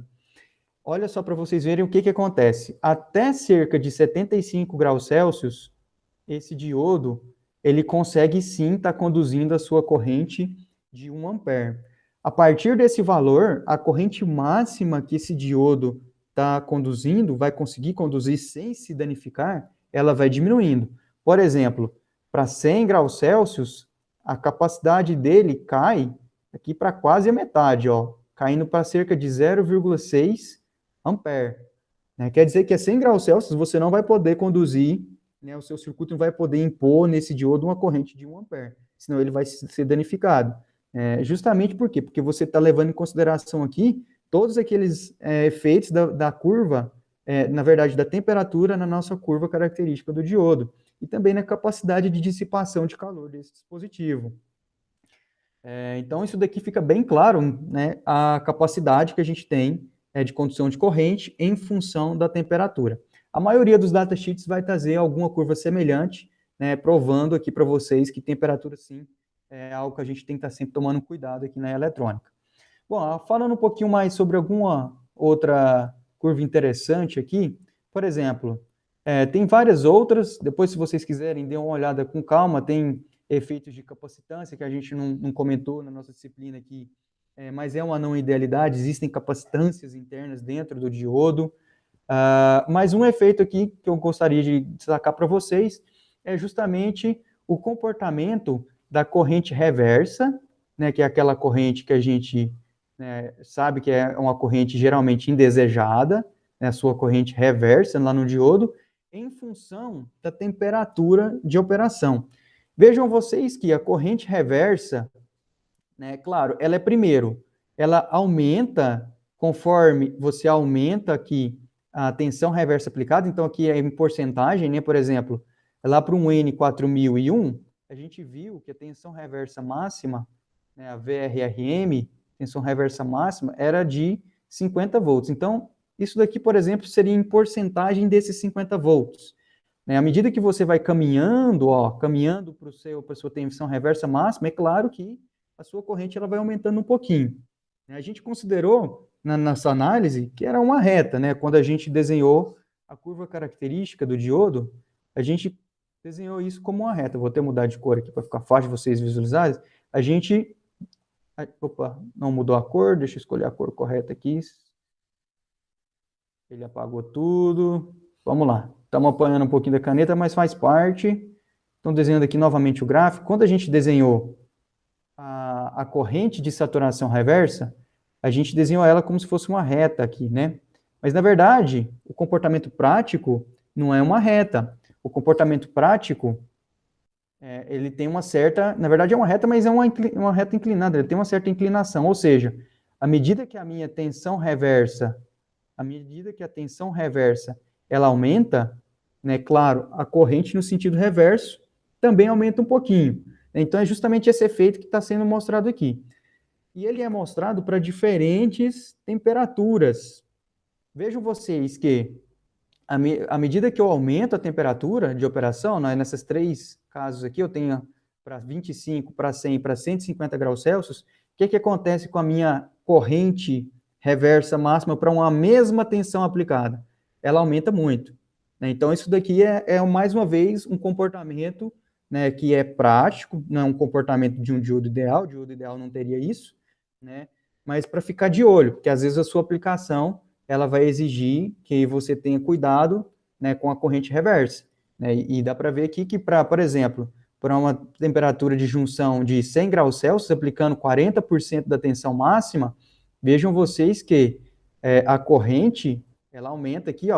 Olha só para vocês verem o que acontece. Até cerca de 75 graus Celsius, esse diodo, ele consegue sim estar conduzindo a sua corrente de 1 ampere. A partir desse valor, a corrente máxima que esse diodo está conduzindo, vai conseguir conduzir sem se danificar, ela vai diminuindo. Por exemplo, para 100 graus Celsius, a capacidade dele cai aqui para quase a metade, ó, caindo para cerca de 0,6 ampere. Né? Quer dizer que a 100 graus Celsius você não vai poder conduzir, né, o seu circuito não vai poder impor nesse diodo uma corrente de 1 ampere, senão ele vai ser danificado. Justamente por quê? Porque você está levando em consideração aqui todos aqueles efeitos da curva, na verdade, da temperatura na nossa curva característica do diodo, e também na capacidade de dissipação de calor desse dispositivo. Então, isso daqui fica bem claro, né, a capacidade que a gente tem de condução de corrente em função da temperatura. A maioria dos datasheets vai trazer alguma curva semelhante, né, provando aqui para vocês que temperatura, sim, é algo que a gente tem que estar sempre tomando cuidado aqui na eletrônica. Bom, falando um pouquinho mais sobre alguma outra curva interessante aqui, por exemplo, tem várias outras, depois se vocês quiserem, dê uma olhada com calma, tem efeitos de capacitância, que a gente não comentou na nossa disciplina aqui, mas é uma não idealidade, existem capacitâncias internas dentro do diodo. Mas um efeito aqui que eu gostaria de destacar para vocês é justamente o comportamento da corrente reversa, né, que é aquela corrente que a gente sabe que é uma corrente geralmente indesejada, né, a sua corrente reversa lá no diodo, em função da temperatura de operação. Vejam vocês que a corrente reversa, né, claro, ela ela aumenta conforme você aumenta aqui a tensão reversa aplicada, então aqui é em porcentagem, né, por exemplo, lá para um N4001, a gente viu que a tensão reversa máxima, né, a VRRM, tensão reversa máxima, era de 50 volts. Então, isso daqui, por exemplo, seria em porcentagem desses 50 volts. Né? À medida que você vai caminhando, caminhando para a sua tensão reversa máxima, é claro que a sua corrente ela vai aumentando um pouquinho. A gente considerou, na nossa análise, que era uma reta, né? Quando a gente desenhou a curva característica do diodo, a gente desenhou isso como uma reta. Vou até mudar de cor aqui para ficar fácil de vocês visualizarem. A gente... Opa, não mudou a cor, deixa eu escolher a cor correta aqui. Ele apagou tudo. Vamos lá. Estamos apanhando um pouquinho da caneta, mas faz parte. Então, desenhando aqui novamente o gráfico. Quando a gente desenhou a corrente de saturação reversa, a gente desenhou ela como se fosse uma reta aqui, né? Mas, na verdade, o comportamento prático não é uma reta. O comportamento prático, ele tem uma certa... Na verdade, é uma reta, mas é uma reta inclinada. Ele tem uma certa inclinação. Ou seja, à medida que a minha tensão reversa, ela aumenta, né? Claro, a corrente no sentido reverso também aumenta um pouquinho. Então, é justamente esse efeito que está sendo mostrado aqui. E ele é mostrado para diferentes temperaturas. Vejam vocês que, à medida que eu aumento a temperatura de operação, né, nesses três casos aqui, eu tenho para 25, para 100 e para 150 graus Celsius, o que acontece com a minha corrente reversa máxima para uma mesma tensão aplicada? Ela aumenta muito. Né? Então, isso daqui mais uma vez, um comportamento, né, que é prático, não é um comportamento de um diodo ideal, o diodo ideal não teria isso, né, mas para ficar de olho, porque às vezes a sua aplicação ela vai exigir que você tenha cuidado, né, com a corrente reversa. Né, e dá para ver aqui que, por exemplo, para uma temperatura de junção de 100 graus Celsius, aplicando 40% da tensão máxima, vejam vocês que a corrente ela aumenta aqui,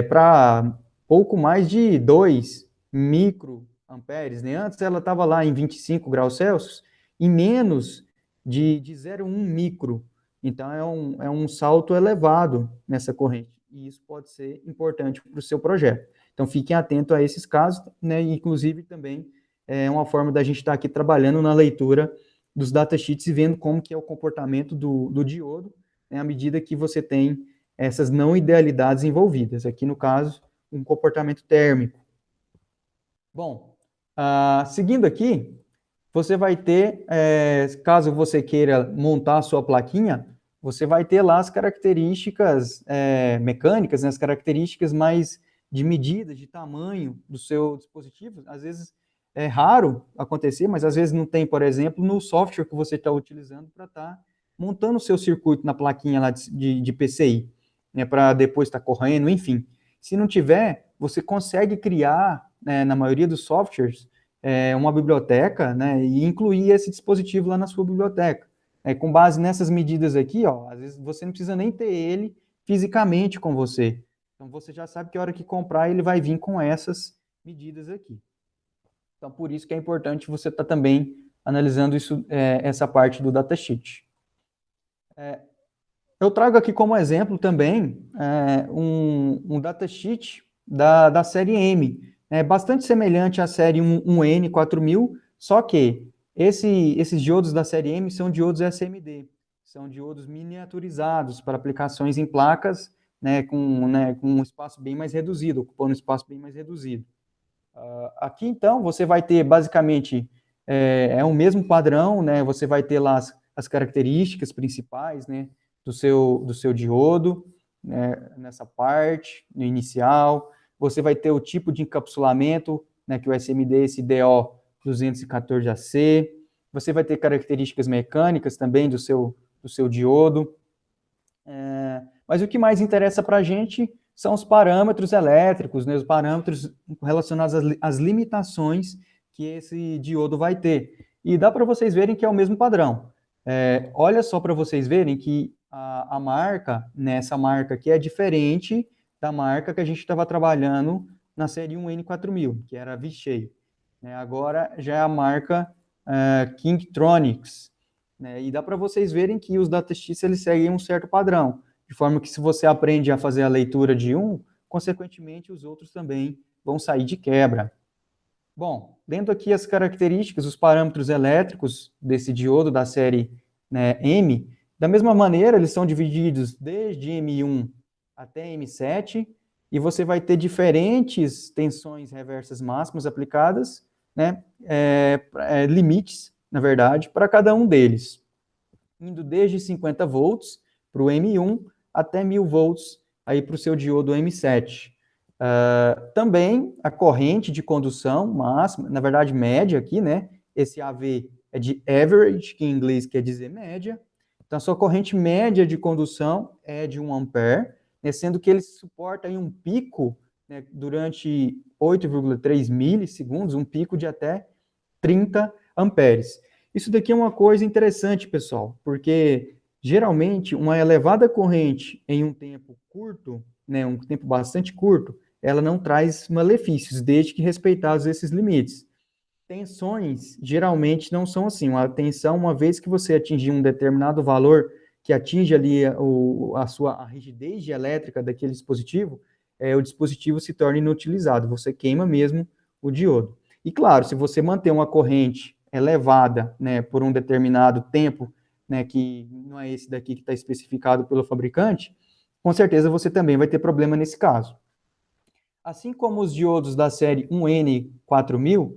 para pouco mais de 2 microamperes, né? Antes ela estava lá em 25 graus Celsius, e menos de 0,1 micro. Então, é um salto elevado nessa corrente, e isso pode ser importante para o seu projeto. Então, fiquem atentos a esses casos, né? Inclusive, também é uma forma da gente estar aqui trabalhando na leitura dos datasheets e vendo como que é o comportamento do diodo, né, à medida que você tem essas não idealidades envolvidas. Aqui, no caso, um comportamento térmico. Bom, seguindo aqui, você vai ter, caso você queira montar a sua plaquinha, você vai ter lá as características mecânicas, né, as características mais de medida, de tamanho do seu dispositivo. Às vezes é raro acontecer, mas às vezes não tem, por exemplo, no software que você está utilizando para estar montando o seu circuito na plaquinha lá de PCI, né, para depois estar correndo, enfim. Se não tiver, você consegue criar, né, na maioria dos softwares, uma biblioteca, né, e incluir esse dispositivo lá na sua biblioteca. Com base nessas medidas aqui, ó, às vezes você não precisa nem ter ele fisicamente com você. Então você já sabe que a hora que comprar ele vai vir com essas medidas aqui. Então por isso que é importante você estar também analisando isso, essa parte do datasheet. Eu trago aqui como exemplo também um datasheet da série M, bastante semelhante à série 1N4000, só que esses diodos da série M são diodos SMD, são diodos miniaturizados para aplicações em placas, com um espaço bem mais reduzido, ocupando um espaço bem mais reduzido. Aqui, então, você vai ter, basicamente, o mesmo padrão, né? Você vai ter lá as características principais, né, do seu diodo, né, nessa parte, no inicial. Você vai ter o tipo de encapsulamento, né, que o SMD, esse DO214AC. Você vai ter características mecânicas também do seu diodo. Mas o que mais interessa para a gente são os parâmetros elétricos, né, os parâmetros relacionados às limitações que esse diodo vai ter. E dá para vocês verem que é o mesmo padrão. Olha só para vocês verem que a marca, nessa marca aqui, é diferente da marca que a gente estava trabalhando na série 1N4000, que era a Vishay. Agora já é a marca Kingtronics. E dá para vocês verem que os datasheets eles seguem um certo padrão, de forma que se você aprende a fazer a leitura de um, consequentemente os outros também vão sair de quebra. Bom, dentro aqui as características, os parâmetros elétricos desse diodo da série, né, M, da mesma maneira eles são divididos desde M1 até M7, e você vai ter diferentes tensões reversas máximas aplicadas, né, limites, na verdade, para cada um deles, indo desde 50 volts para o M1 até 1000 volts aí para o seu diodo M7. Também a corrente de condução máxima, na verdade média aqui, né? Esse AV é de average, que em inglês quer dizer média. Então a sua corrente média de condução é de 1 ampere, né, sendo que ele suporta aí um pico, né, durante 8,3 milissegundos, um pico de até 30 amperes. Isso daqui é uma coisa interessante, pessoal, porque geralmente uma elevada corrente em um tempo curto, né, um tempo bastante curto, ela não traz malefícios, desde que respeitados esses limites. Tensões geralmente não são assim. Uma tensão, uma vez que você atingir um determinado valor que atinge ali a rigidez elétrica daquele dispositivo, o dispositivo se torna inutilizado, você queima mesmo o diodo. E claro, se você manter uma corrente elevada, né, por um determinado tempo, né, que não é esse daqui que está especificado pelo fabricante, com certeza você também vai ter problema nesse caso. Assim como os diodos da série 1N4000,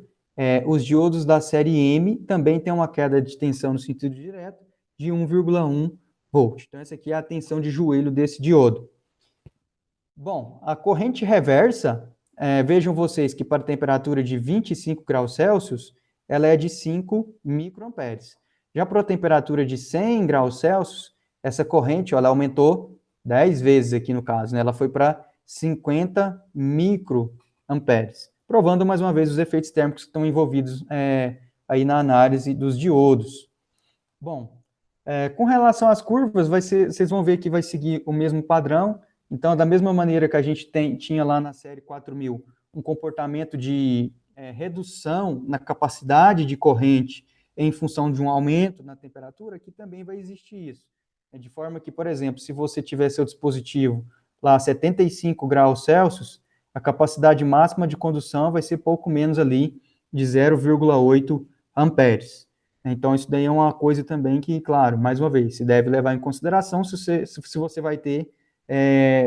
os diodos da série M também têm uma queda de tensão no sentido direto de 1,1 volt. Então, essa aqui é a tensão de joelho desse diodo. Bom, a corrente reversa, vejam vocês que para temperatura de 25 graus Celsius, ela é de 5 microamperes. Já para a temperatura de 100 graus Celsius, essa corrente, ó, ela aumentou 10 vezes aqui no caso, né? Ela foi para 50 microamperes, provando mais uma vez os efeitos térmicos que estão envolvidos aí na análise dos diodos. Bom, com relação às curvas, vocês vão ver que vai seguir o mesmo padrão. Então, da mesma maneira que a gente tinha lá na série 4000, um comportamento de redução na capacidade de corrente em função de um aumento na temperatura, aqui também vai existir isso. De forma que, por exemplo, se você tiver seu dispositivo lá a 75 graus Celsius, a capacidade máxima de condução vai ser pouco menos ali de 0,8 amperes. Então, isso daí é uma coisa também que, claro, mais uma vez, se deve levar em consideração se você vai ter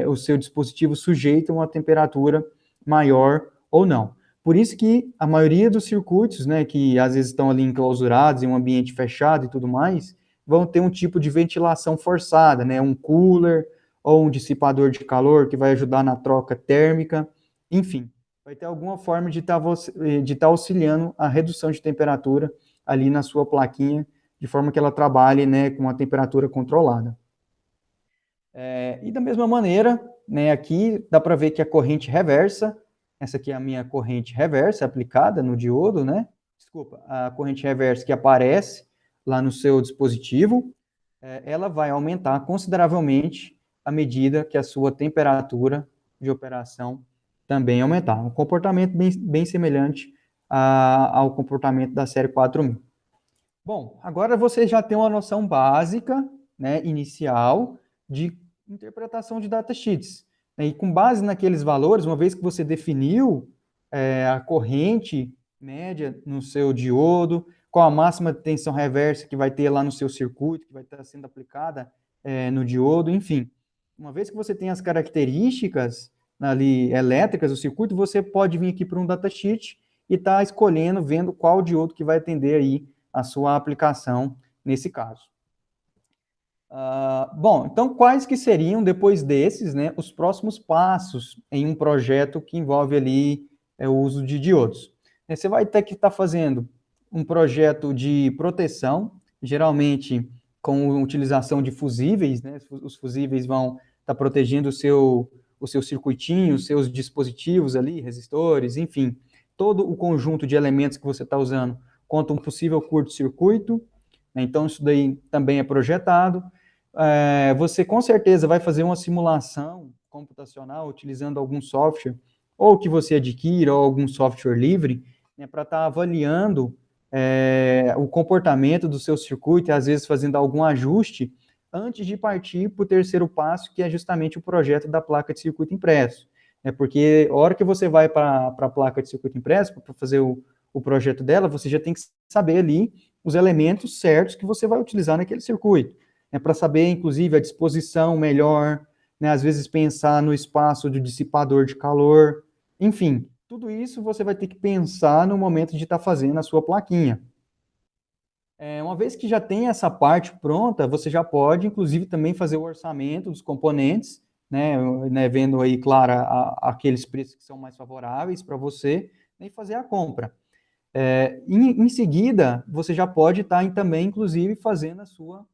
o seu dispositivo sujeito a uma temperatura maior ou não. Por isso que a maioria dos circuitos, né, que às vezes estão ali enclausurados em um ambiente fechado e tudo mais, vão ter um tipo de ventilação forçada, né, um cooler ou um dissipador de calor que vai ajudar na troca térmica, enfim, vai ter alguma forma de estar auxiliando a redução de temperatura ali na sua plaquinha, de forma que ela trabalhe, né, com uma temperatura controlada. E da mesma maneira, né, aqui dá para ver que a corrente reversa, essa aqui é a minha corrente reversa aplicada no diodo, né? Desculpa, a corrente reversa que aparece lá no seu dispositivo, ela vai aumentar consideravelmente à medida que a sua temperatura de operação também aumentar. Um comportamento bem semelhante ao comportamento da série 4000. Bom, agora você já tem uma noção básica, né, inicial, de interpretação de datasheets. E com base naqueles valores, uma vez que você definiu a corrente média no seu diodo, qual a máxima tensão reversa que vai ter lá no seu circuito, que vai estar sendo aplicada no diodo, enfim. Uma vez que você tem as características ali elétricas do circuito, você pode vir aqui para um datasheet e estar escolhendo, vendo qual diodo que vai atender aí a sua aplicação nesse caso. Bom, então quais que seriam, depois desses, né, os próximos passos em um projeto que envolve ali o uso de diodos? Você vai ter que estar fazendo um projeto de proteção, geralmente com utilização de fusíveis, né? Os fusíveis vão estar protegendo o seu circuitinho, os seus dispositivos ali, resistores, enfim, todo o conjunto de elementos que você está usando contra um possível curto-circuito, né? Então isso daí também é projetado. Você com certeza vai fazer uma simulação computacional utilizando algum software, ou que você adquira, ou algum software livre, né, para estar avaliando o comportamento do seu circuito e às vezes fazendo algum ajuste antes de partir para o terceiro passo, que é justamente o projeto da placa de circuito impresso. Porque a hora que você vai para a placa de circuito impresso, para fazer o projeto dela, você já tem que saber ali os elementos certos que você vai utilizar naquele circuito. Para saber, inclusive, a disposição melhor, né, às vezes pensar no espaço do dissipador de calor, enfim, tudo isso você vai ter que pensar no momento de estar fazendo a sua plaquinha. Uma vez que já tem essa parte pronta, você já pode, inclusive, também fazer o orçamento dos componentes, né, vendo aí, claro, aqueles preços que são mais favoráveis para você, né, e fazer a compra. Em seguida, você já pode estar também, inclusive, fazendo a sua,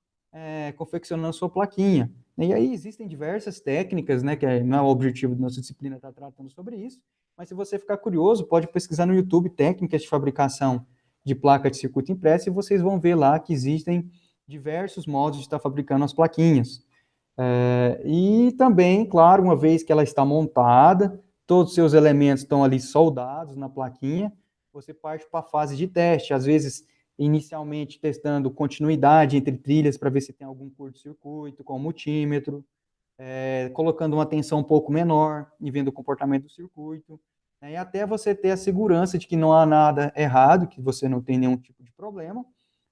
confeccionando a sua plaquinha. E aí existem diversas técnicas, né, que não é o objetivo da nossa disciplina estar tratando sobre isso, mas se você ficar curioso, pode pesquisar no YouTube técnicas de fabricação de placa de circuito impresso e vocês vão ver lá que existem diversos modos de estar fabricando as plaquinhas. E também, claro, uma vez que ela está montada, todos os seus elementos estão ali soldados na plaquinha, você parte para a fase de teste, às vezes inicialmente testando continuidade entre trilhas para ver se tem algum curto-circuito com o multímetro, colocando uma tensão um pouco menor e vendo o comportamento do circuito, né, e até você ter a segurança de que não há nada errado, que você não tem nenhum tipo de problema,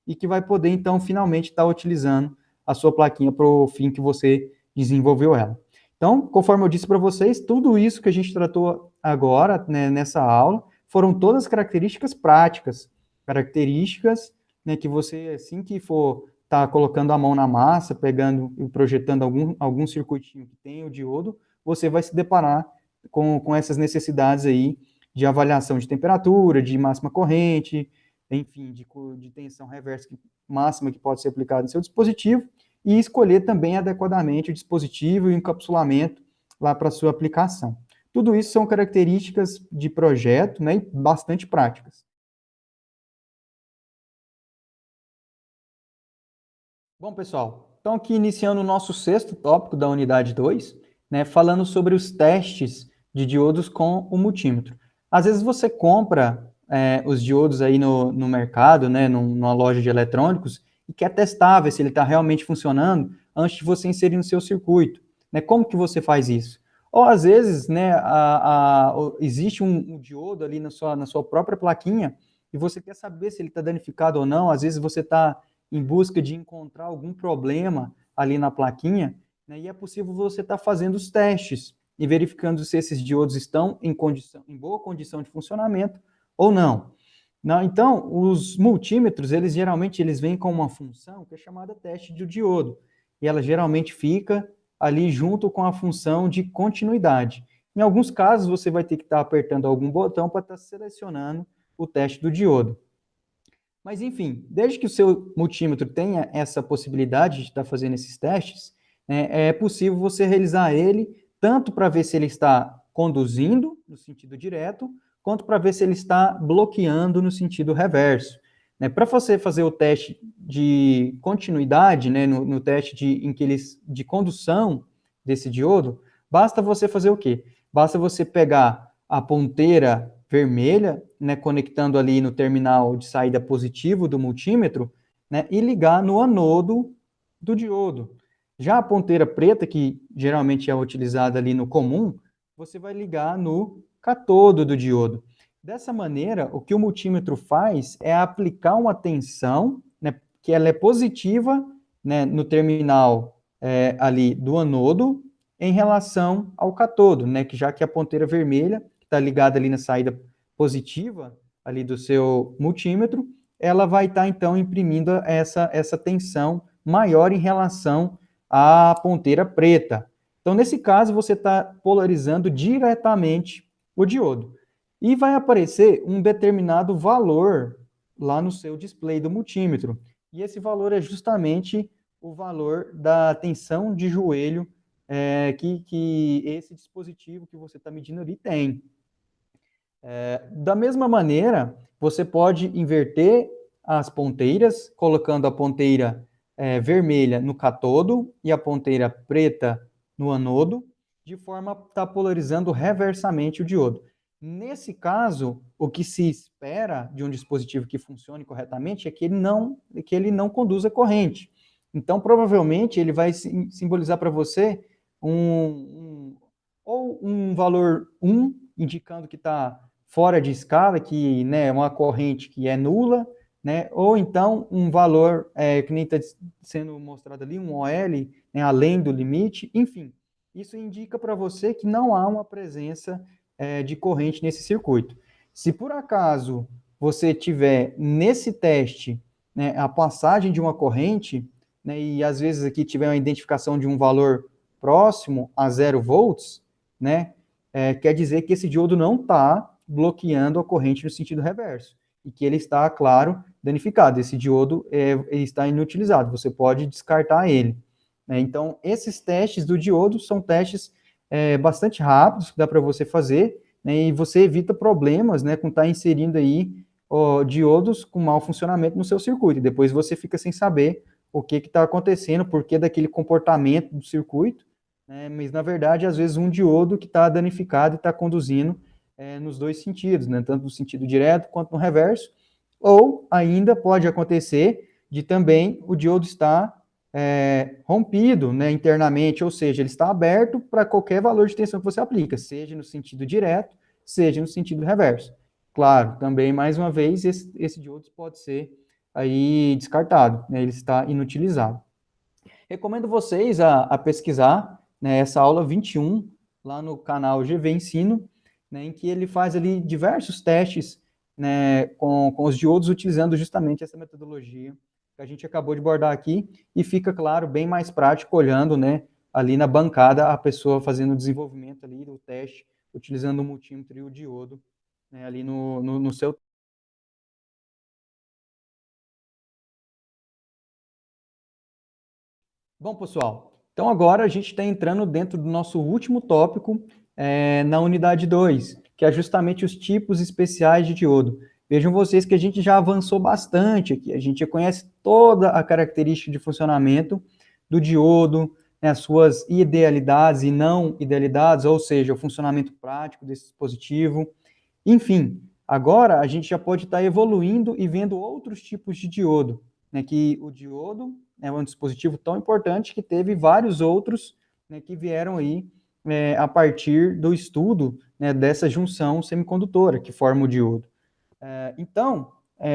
e que vai poder, então, finalmente estar utilizando a sua plaquinha para o fim que você desenvolveu ela. Então, conforme eu disse para vocês, tudo isso que a gente tratou agora, né, nessa aula, foram todas características práticas, características, né, que você, assim que for estar colocando a mão na massa, pegando e projetando algum circuitinho que tem o diodo, você vai se deparar com essas necessidades aí de avaliação de temperatura, de máxima corrente, enfim, de tensão reversa máxima que pode ser aplicada no seu dispositivo, e escolher também adequadamente o dispositivo e o encapsulamento lá para a sua aplicação. Tudo isso são características de projeto, né, e bastante práticas. Bom, pessoal, então aqui iniciando o nosso sexto tópico da unidade 2, né, falando sobre os testes de diodos com o multímetro. Às vezes você compra os diodos aí no mercado, né, numa loja de eletrônicos, e quer testar, ver se ele está realmente funcionando antes de você inserir no seu circuito. Né? Como que você faz isso? Ou às vezes, né, existe um diodo ali na sua própria plaquinha e você quer saber se ele está danificado ou não. Às vezes você está em busca de encontrar algum problema ali na plaquinha, né, e é possível você estar fazendo os testes e verificando se esses diodos estão em boa condição de funcionamento ou não. Então, os multímetros, geralmente vêm com uma função que é chamada teste de diodo, e ela geralmente fica ali junto com a função de continuidade. Em alguns casos, você vai ter que estar apertando algum botão para estar selecionando o teste do diodo. Mas, enfim, desde que o seu multímetro tenha essa possibilidade de estar fazendo esses testes, né, é possível você realizar ele tanto para ver se ele está conduzindo no sentido direto, quanto para ver se ele está bloqueando no sentido reverso. Né, para você fazer o teste de continuidade, né, no teste de condução desse diodo, basta você fazer o quê? Basta você pegar a ponteira vermelha, né, conectando ali no terminal de saída positivo do multímetro, né, e ligar no anodo do diodo. Já a ponteira preta, que geralmente é utilizada ali no comum, você vai ligar no catodo do diodo. Dessa maneira, o que o multímetro faz é aplicar uma tensão, né, que ela é positiva, né, no terminal ali do anodo, em relação ao catodo, né, que já que a ponteira vermelha está ligada ali na saída positiva ali do seu multímetro, ela vai estar, então, imprimindo essa tensão maior em relação à ponteira preta. Então, nesse caso, você está polarizando diretamente o diodo. E vai aparecer um determinado valor lá no seu display do multímetro. E esse valor é justamente o valor da tensão de joelho que esse dispositivo que você está medindo ali tem. Da mesma maneira, você pode inverter as ponteiras, colocando a ponteira vermelha no catodo e a ponteira preta no anodo, de forma a estar polarizando reversamente o diodo. Nesse caso, o que se espera de um dispositivo que funcione corretamente é que ele não conduza corrente. Então, provavelmente, ele vai simbolizar para você ou um valor 1, indicando que está fora de escala, que né, é uma corrente que é nula, né, ou então um valor que nem está sendo mostrado ali, um OL, né, além do limite, enfim. Isso indica para você que não há uma presença de corrente nesse circuito. Se por acaso você tiver nesse teste, né, a passagem de uma corrente, né, e às vezes aqui tiver uma identificação de um valor próximo a 0 volts, né, quer dizer que esse diodo não está bloqueando a corrente no sentido reverso, e que ele está, claro, danificado. Esse diodo ele está inutilizado, você pode descartar ele. Né? Então, esses testes do diodo são testes bastante rápidos que dá para você fazer, né, e você evita problemas, né, com estar inserindo aí diodos com mau funcionamento no seu circuito, e depois você fica sem saber o que está acontecendo, por que daquele comportamento do circuito, né, mas na verdade, às vezes, um diodo que está danificado e está conduzindo nos dois sentidos, né, tanto no sentido direto quanto no reverso, ou ainda pode acontecer de também o diodo estar rompido, né, internamente, ou seja, ele está aberto para qualquer valor de tensão que você aplica, seja no sentido direto, seja no sentido reverso. Claro, também, mais uma vez, esse diodo pode ser aí descartado, né, ele está inutilizado. Recomendo vocês a pesquisar, né, essa aula 21, lá no canal GV Ensino, né, em que ele faz ali diversos testes, né, com os diodos, utilizando justamente essa metodologia que a gente acabou de abordar aqui, e fica, claro, bem mais prático, olhando, né, ali na bancada, a pessoa fazendo o desenvolvimento ali do teste, utilizando o multímetro e o diodo, né, ali no seu. Bom, pessoal, então agora a gente está entrando dentro do nosso último tópico na unidade 2, que é justamente os tipos especiais de diodo. Vejam vocês que a gente já avançou bastante aqui, a gente já conhece toda a característica de funcionamento do diodo, né, as suas idealidades e não idealidades, ou seja, o funcionamento prático desse dispositivo. Enfim, agora a gente já pode estar evoluindo e vendo outros tipos de diodo, né, que o diodo é um dispositivo tão importante que teve vários outros, né, que vieram aí a partir do estudo, né, dessa junção semicondutora que forma o diodo. Então,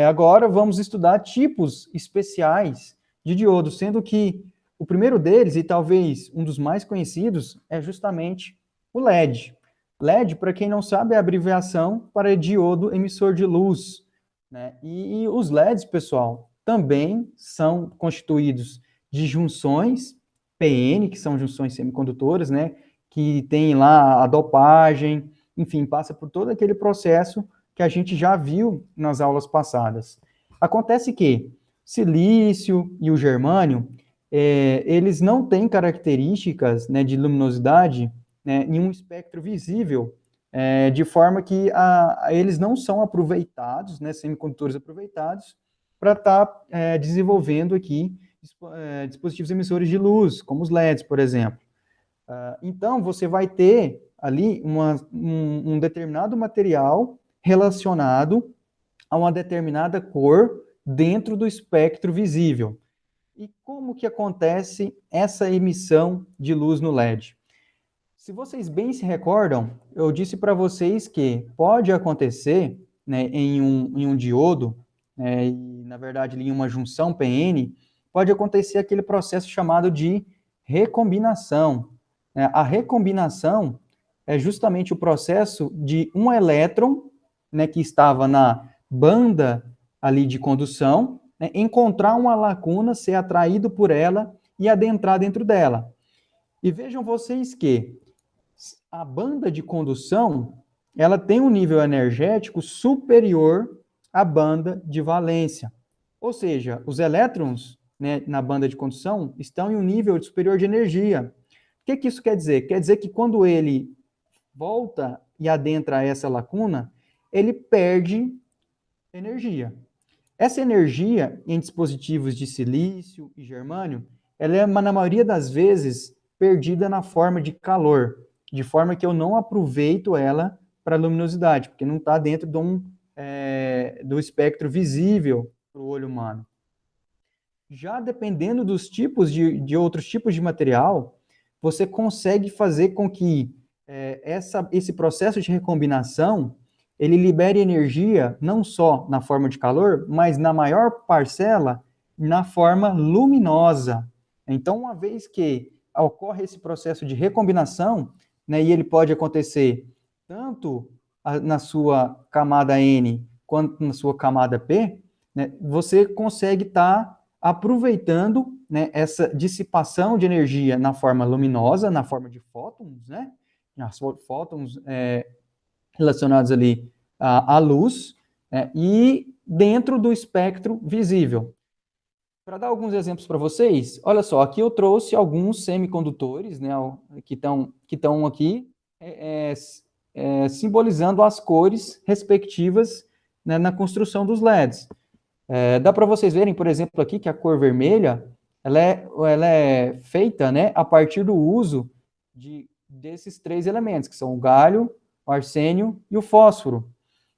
agora vamos estudar tipos especiais de diodo, sendo que o primeiro deles, e talvez um dos mais conhecidos, é justamente O LED. LED, para quem não sabe, é a abreviação para diodo emissor de luz, né? E os LEDs, pessoal, também são constituídos de junções PN, que são junções semicondutoras, né? Que tem lá a dopagem, enfim, passa por todo aquele processo que a gente já viu nas aulas passadas. Acontece que silício e o germânio, eles não têm características, né, de luminosidade, né, em um espectro visível, de forma que eles não são aproveitados, né, semicondutores aproveitados, para estar desenvolvendo aqui dispositivos emissores de luz, como os LEDs, por exemplo. Então, você vai ter ali um determinado material relacionado a uma determinada cor dentro do espectro visível. E como que acontece essa emissão de luz no LED? Se vocês bem se recordam, eu disse para vocês que pode acontecer, né, em um diodo, e na verdade em uma junção PN, pode acontecer aquele processo chamado de recombinação. A recombinação é justamente o processo de um elétron, né, que estava na banda ali de condução, né, encontrar uma lacuna, ser atraído por ela e adentrar dentro dela. E vejam vocês que a banda de condução, ela tem um nível energético superior à banda de valência. Ou seja, os elétrons, né, na banda de condução estão em um nível superior de energia. O que isso quer dizer? Quer dizer que quando ele volta e adentra essa lacuna, ele perde energia. Essa energia em dispositivos de silício e germânio, ela é, na maioria das vezes, perdida na forma de calor, de forma que eu não aproveito ela para luminosidade, porque não está dentro do espectro visível para o olho humano. Já dependendo dos tipos de outros tipos de material, você consegue fazer com que esse processo de recombinação ele libere energia não só na forma de calor, mas na maior parcela na forma luminosa. Então, uma vez que ocorre esse processo de recombinação, né, e ele pode acontecer tanto na sua camada N quanto na sua camada P, né, você consegue estar aproveitando, né, essa dissipação de energia na forma luminosa, na forma de fótons, né, as fótons relacionados ali à luz, e dentro do espectro visível. Para dar alguns exemplos para vocês, olha só, aqui eu trouxe alguns semicondutores, né, que estão aqui simbolizando as cores respectivas, né, na construção dos LEDs. Dá para vocês verem, por exemplo, aqui que a cor vermelha, ela é feita, né, a partir do uso desses três elementos, que são o galho, o arsênio e o fósforo.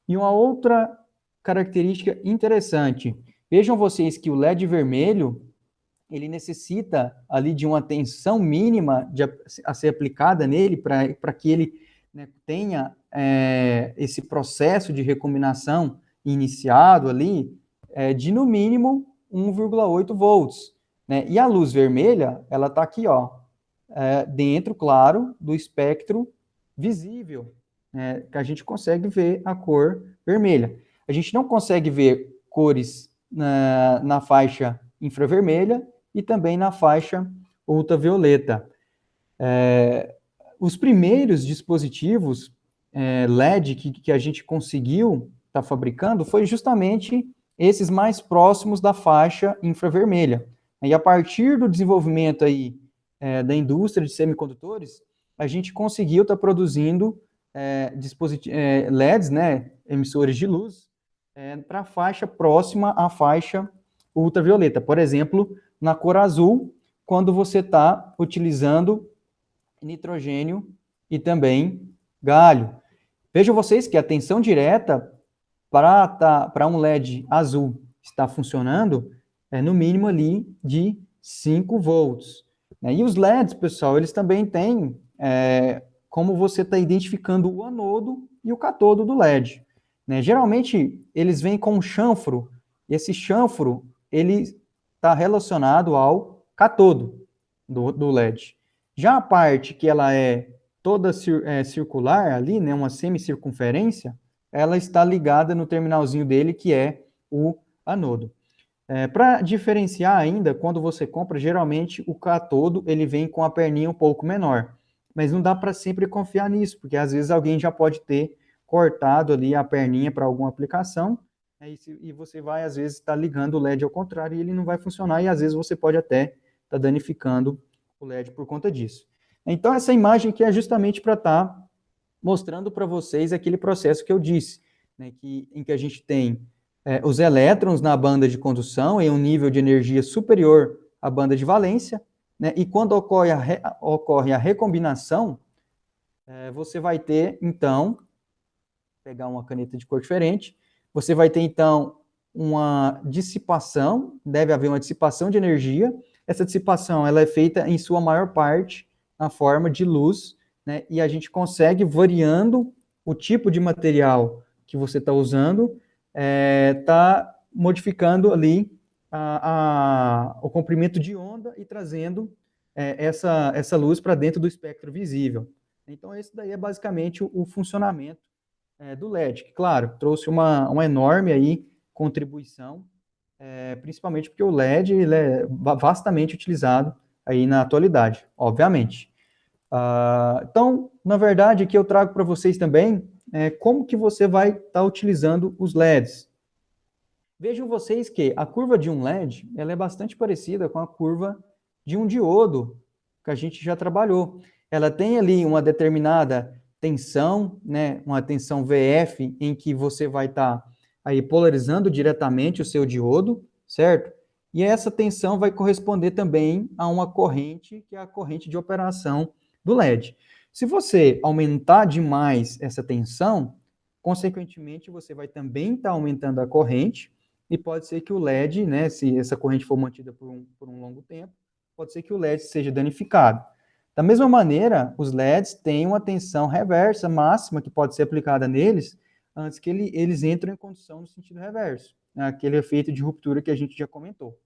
E uma outra característica interessante, vejam vocês que o LED vermelho, ele necessita ali de uma tensão mínima a ser aplicada nele para que ele, né, tenha esse processo de recombinação iniciado ali, de no mínimo 1,8 volts. Né? E a luz vermelha, ela está aqui, ó, dentro, claro, do espectro visível, que a gente consegue ver a cor vermelha. A gente não consegue ver cores na faixa infravermelha e também na faixa ultravioleta. Os primeiros dispositivos LED que a gente conseguiu estar fabricando foi justamente esses mais próximos da faixa infravermelha. E a partir do desenvolvimento aí da indústria de semicondutores, a gente conseguiu estar produzindo LEDs, né, emissores de luz, para a faixa próxima à faixa ultravioleta. Por exemplo, na cor azul, quando você está utilizando nitrogênio e também galho. Vejam vocês que a tensão direta para um LED azul estar funcionando é no mínimo ali de 5 volts. E os LEDs, pessoal, eles também têm como você está identificando o anodo e o catodo do LED. Geralmente, eles vêm com um chanfro, e esse chanfro ele está relacionado ao catodo do LED. Já a parte que ela é toda circular ali, né, uma semicircunferência, ela está ligada no terminalzinho dele, que é o anodo. Para diferenciar ainda, quando você compra, geralmente o cátodo ele vem com a perninha um pouco menor. Mas não dá para sempre confiar nisso, porque às vezes alguém já pode ter cortado ali a perninha para alguma aplicação, né, e você vai, às vezes, estar ligando o LED ao contrário e ele não vai funcionar, e às vezes você pode até estar danificando o LED por conta disso. Então, essa imagem aqui é justamente para estar mostrando para vocês aquele processo que eu disse, né, em que a gente tem os elétrons na banda de condução em um nível de energia superior à banda de valência, né, e quando ocorre a recombinação, você vai ter, então, pegar uma caneta de cor diferente, você vai ter, então, uma dissipação, deve haver uma dissipação de energia. Essa dissipação ela é feita, em sua maior parte, na forma de luz, né, e a gente consegue, variando o tipo de material que você está usando, tá modificando ali o comprimento de onda e trazendo essa luz para dentro do espectro visível. Então, esse daí é basicamente o funcionamento do LED, que, claro, trouxe uma enorme aí contribuição, principalmente porque o LED ele é vastamente utilizado aí na atualidade, obviamente. Então, na verdade, aqui eu trago para vocês também como que você vai estar utilizando os LEDs. Vejam vocês que a curva de um LED ela é bastante parecida com a curva de um diodo que a gente já trabalhou. Ela tem ali uma determinada tensão, né, uma tensão VF, em que você vai estar aí polarizando diretamente o seu diodo, certo? E essa tensão vai corresponder também a uma corrente, que é a corrente de operação do LED. Se você aumentar demais essa tensão, consequentemente, você vai também estar aumentando a corrente, e pode ser que o LED, né, se essa corrente for mantida por um longo tempo, pode ser que o LED seja danificado. Da mesma maneira, os LEDs têm uma tensão reversa máxima que pode ser aplicada neles antes que eles entrem em condução no sentido reverso, né, aquele efeito de ruptura que a gente já comentou.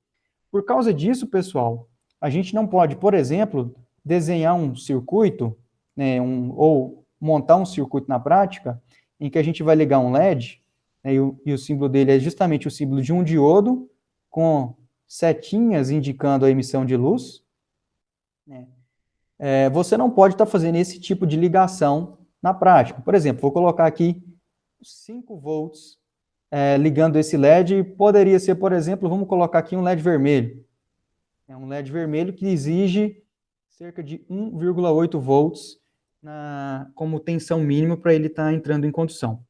Por causa disso, pessoal, a gente não pode, por exemplo, desenhar um circuito, né, ou montar um circuito na prática, em que a gente vai ligar um LED, né, e o símbolo dele é justamente o símbolo de um diodo, com setinhas indicando a emissão de luz, né? Você não pode estar fazendo esse tipo de ligação na prática. Por exemplo, vou colocar aqui 5 volts ligando esse LED, poderia ser, por exemplo, vamos colocar aqui um LED vermelho. É um LED vermelho que exige cerca de 1,8 volts como tensão mínima para ele estar entrando em condução.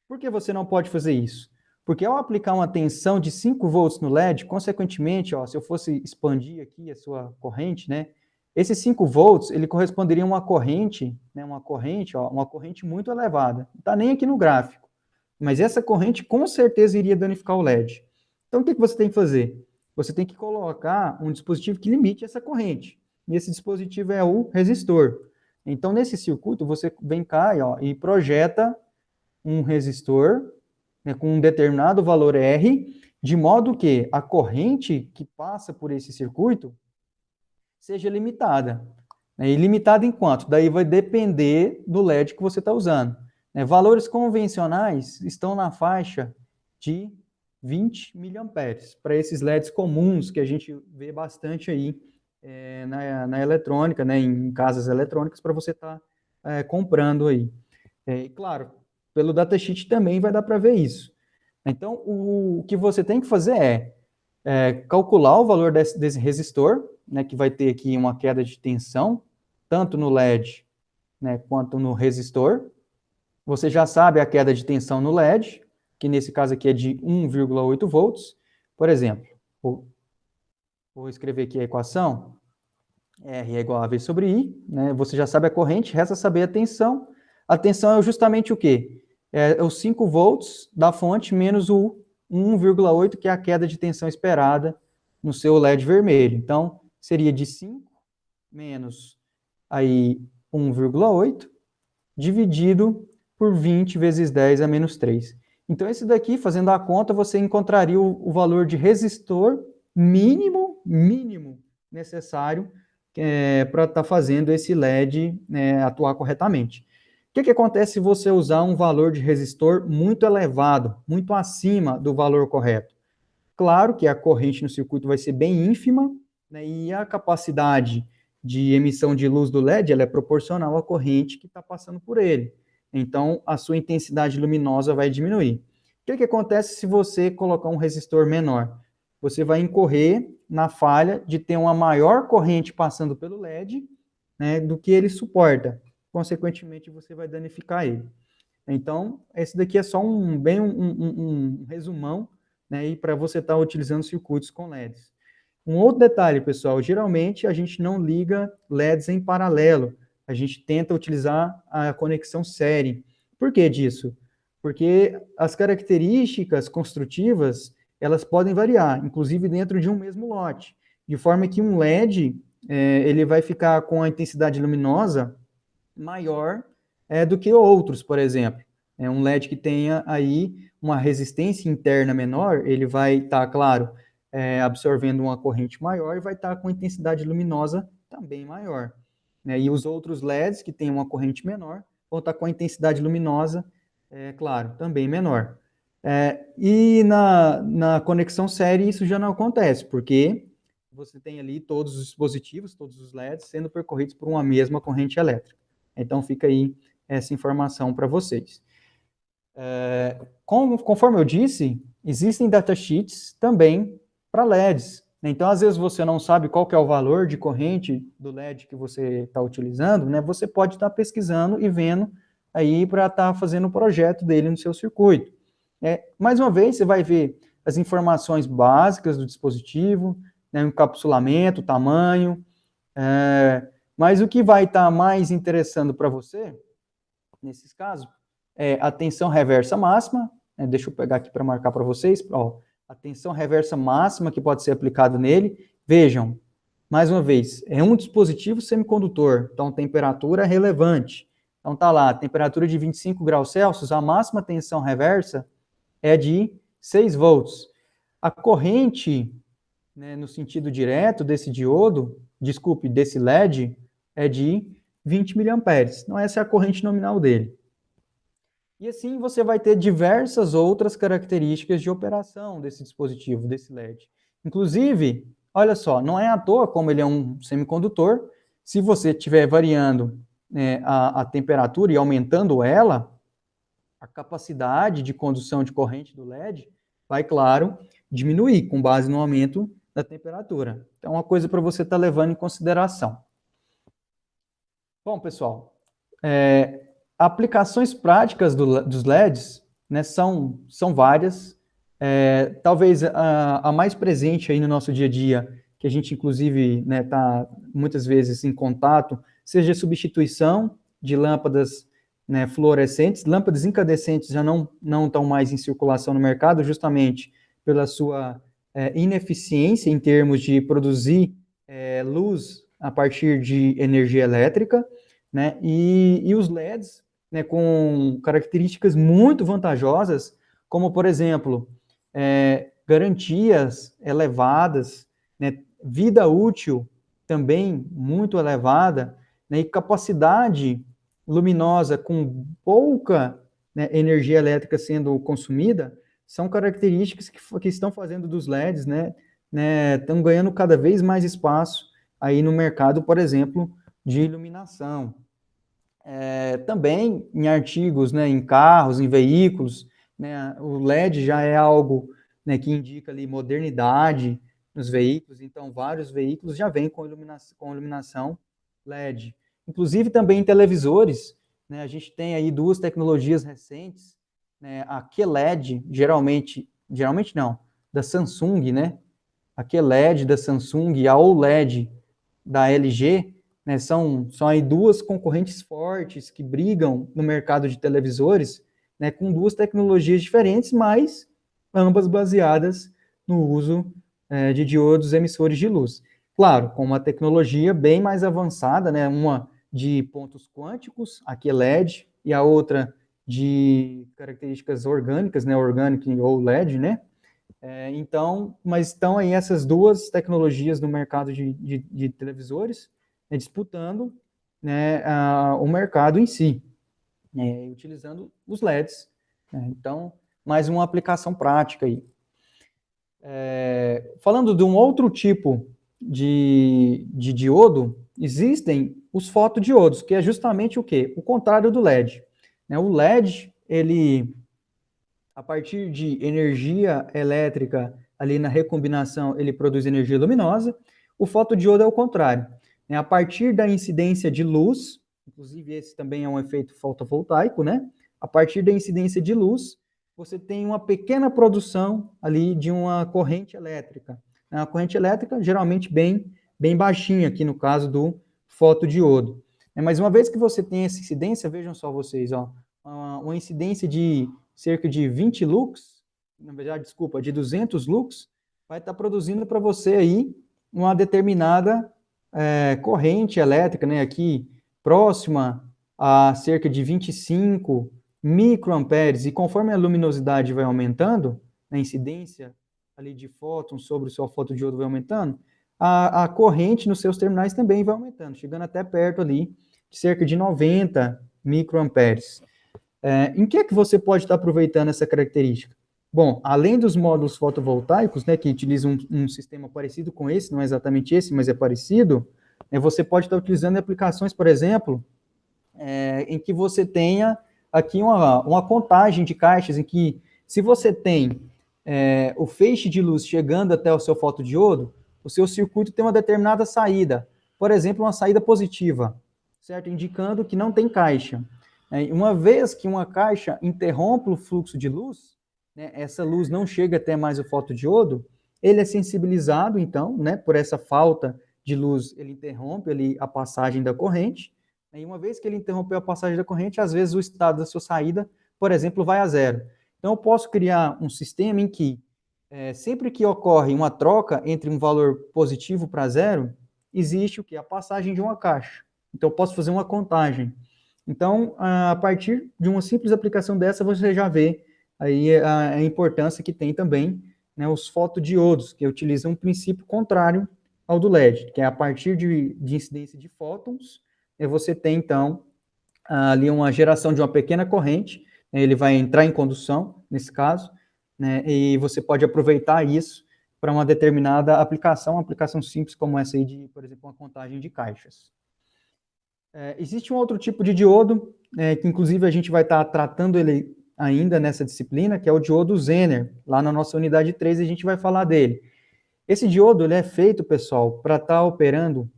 Por que você não pode fazer isso? Porque ao aplicar uma tensão de 5 volts no LED, consequentemente, se eu fosse expandir aqui a sua corrente, né, esses 5 volts, ele corresponderia a uma corrente, né, uma corrente muito elevada. Não está nem aqui no gráfico. Mas essa corrente com certeza iria danificar o LED. Então, o que você tem que fazer? Você tem que colocar um dispositivo que limite essa corrente. E esse dispositivo é o resistor. Então, nesse circuito, você vem cá e projeta um resistor, né, com um determinado valor R, de modo que a corrente que passa por esse circuito seja limitada. E limitada em quanto? Daí vai depender do LED que você está usando. Valores convencionais estão na faixa de 20 miliamperes, para esses LEDs comuns que a gente vê bastante aí na eletrônica, né, em casas eletrônicas, para você estar comprando aí. Claro, pelo datasheet também vai dar para ver isso. Então, o que você tem que fazer calcular o valor desse resistor, né, que vai ter aqui uma queda de tensão, tanto no LED, né, quanto no resistor. Você já sabe a queda de tensão no LED, que nesse caso aqui é de 1,8 volts. Por exemplo, vou escrever aqui a equação, R é igual a V sobre I, né? Você já sabe a corrente, resta saber a tensão. A tensão é justamente o quê? É os 5 volts da fonte menos o 1,8, que é a queda de tensão esperada no seu LED vermelho. Então, seria de 5 menos aí 1,8, dividido por 20 vezes 10 a menos 3. Então, esse daqui, fazendo a conta, você encontraria o valor de resistor mínimo necessário para estar fazendo esse LED, né, atuar corretamente. O que acontece se você usar um valor de resistor muito elevado, muito acima do valor correto? Claro que a corrente no circuito vai ser bem ínfima, né, e a capacidade de emissão de luz do LED ela é proporcional à corrente que está passando por ele. Então, a sua intensidade luminosa vai diminuir. O que acontece se você colocar um resistor menor? Você vai incorrer na falha de ter uma maior corrente passando pelo LED, né, do que ele suporta. Consequentemente, você vai danificar ele. Então, esse daqui é só um resumão, né, e para você estar utilizando circuitos com LEDs. Um outro detalhe, pessoal, geralmente a gente não liga LEDs em paralelo, a gente tenta utilizar a conexão série. Por que disso? Porque as características construtivas, elas podem variar, inclusive dentro de um mesmo lote, de forma que um LED, ele vai ficar com a intensidade luminosa maior do que outros, por exemplo. Um LED que tenha aí uma resistência interna menor, ele vai estar, claro, absorvendo uma corrente maior e vai estar com intensidade luminosa também maior. Né? E os outros LEDs que têm uma corrente menor vão estar com a intensidade luminosa, claro, também menor. E na conexão série isso já não acontece, porque você tem ali todos os dispositivos, todos os LEDs sendo percorridos por uma mesma corrente elétrica. Então fica aí essa informação para vocês. Conforme eu disse, existem datasheets também para LEDs. Então, às vezes, você não sabe qual que é o valor de corrente do LED que você está utilizando, né? Você pode estar pesquisando e vendo aí para estar fazendo o projeto dele no seu circuito. Mais uma vez, você vai ver as informações básicas do dispositivo, né, o encapsulamento, o tamanho, mas o que vai estar mais interessando para você, nesses casos, é a tensão reversa máxima, deixa eu pegar aqui para marcar para vocês, a tensão reversa máxima que pode ser aplicada nele. Vejam, mais uma vez, é um dispositivo semicondutor, então temperatura é relevante. Então tá lá, temperatura de 25 graus Celsius, a máxima tensão reversa é de 6 volts. A corrente, né, no sentido direto desse diodo, desse LED, é de 20 miliamperes. Então essa é a corrente nominal dele. E assim você vai ter diversas outras características de operação desse dispositivo, desse LED. Inclusive, olha só, não é à toa, como ele é um semicondutor, se você estiver variando a temperatura e aumentando ela, a capacidade de condução de corrente do LED vai, claro, diminuir com base no aumento da temperatura. Então, é uma coisa para você estar levando em consideração. Bom, pessoal, aplicações práticas dos LEDs, né, são várias. Talvez a mais presente aí no nosso dia a dia, que a gente inclusive está muitas vezes em contato, seja a substituição de lâmpadas, né, fluorescentes. Lâmpadas incandescentes já não estão mais em circulação no mercado, justamente pela sua ineficiência em termos de produzir luz a partir de energia elétrica, né, e os LEDs, né, com características muito vantajosas, como, por exemplo, garantias elevadas, né, vida útil também muito elevada, né, e capacidade luminosa com pouca, né, energia elétrica sendo consumida, são características que estão fazendo dos LEDs, né, estão ganhando cada vez mais espaço aí no mercado, por exemplo, de iluminação. Também em artigos, né, em carros, em veículos, né, o LED já é algo, né, que indica ali modernidade nos veículos, então vários veículos já vêm com iluminação LED. Inclusive também em televisores, né, a gente tem aí duas tecnologias recentes, né, a QLED, geralmente não, da Samsung, né, a QLED da Samsung e a OLED da LG, né, são aí duas concorrentes fortes que brigam no mercado de televisores, né, com duas tecnologias diferentes, mas ambas baseadas no uso de diodos emissores de luz. Claro, com uma tecnologia bem mais avançada, né, uma de pontos quânticos, a QLED, e a outra de características orgânicas, né, Organic ou LED, né? Então, mas estão aí essas duas tecnologias no mercado de televisores, disputando, né, o mercado em si, utilizando os LEDs, né? Então, mais uma aplicação prática aí. Falando de um outro tipo de diodo, existem os fotodiodos, que é justamente o quê? O contrário do LED. Né? O LED, ele, a partir de energia elétrica, ali na recombinação, ele produz energia luminosa. O fotodiodo é o contrário. Né? A partir da incidência de luz, inclusive esse também é um efeito fotovoltaico, né? A partir da incidência de luz, você tem uma pequena produção ali de uma corrente elétrica. A corrente elétrica, geralmente bem baixinha, aqui no caso do fotodiodo. Mas uma vez que você tem essa incidência, vejam só vocês, ó, uma incidência de cerca de 20 lux, na verdade, desculpa, de 200 lux, vai estar produzindo para você aí uma determinada corrente elétrica, né, aqui próxima a cerca de 25 microamperes, e conforme a luminosidade vai aumentando, a incidência ali de fótons sobre o seu fotodiodo vai aumentando, a corrente nos seus terminais também vai aumentando, chegando até perto ali de cerca de 90 microamperes. Em que é que você pode estar aproveitando essa característica? Bom, além dos módulos fotovoltaicos, né, que utilizam um sistema parecido com esse, não é exatamente esse, mas é parecido, você pode estar utilizando aplicações, por exemplo, em que você tenha aqui uma contagem de caixas, em que se você tem o feixe de luz chegando até o seu fotodiodo, o seu circuito tem uma determinada saída, por exemplo, uma saída positiva, certo? Indicando que não tem caixa. Uma vez que uma caixa interrompe o fluxo de luz, né, essa luz não chega até mais o fotodiodo, ele é sensibilizado, então, né, por essa falta de luz, ele interrompe ali a passagem da corrente, e uma vez que ele interrompeu a passagem da corrente, às vezes o estado da sua saída, por exemplo, vai a zero. Então, eu posso criar um sistema em que, sempre que ocorre uma troca entre um valor positivo para zero, existe o quê? A passagem de uma caixa. Então, eu posso fazer uma contagem. Então, a partir de uma simples aplicação dessa, você já vê aí a importância que tem também, né, os fotodiodos, que utilizam um princípio contrário ao do LED, que é a partir de incidência de fótons, você tem, então, ali uma geração de uma pequena corrente, né, ele vai entrar em condução, nesse caso, né, e você pode aproveitar isso para uma determinada aplicação, uma aplicação simples como essa aí de, por exemplo, uma contagem de caixas. Existe um outro tipo de diodo, que inclusive a gente vai estar tratando ele ainda nessa disciplina, que é o diodo Zener. Lá na nossa unidade 3 a gente vai falar dele. Esse diodo ele é feito, pessoal, para estar operando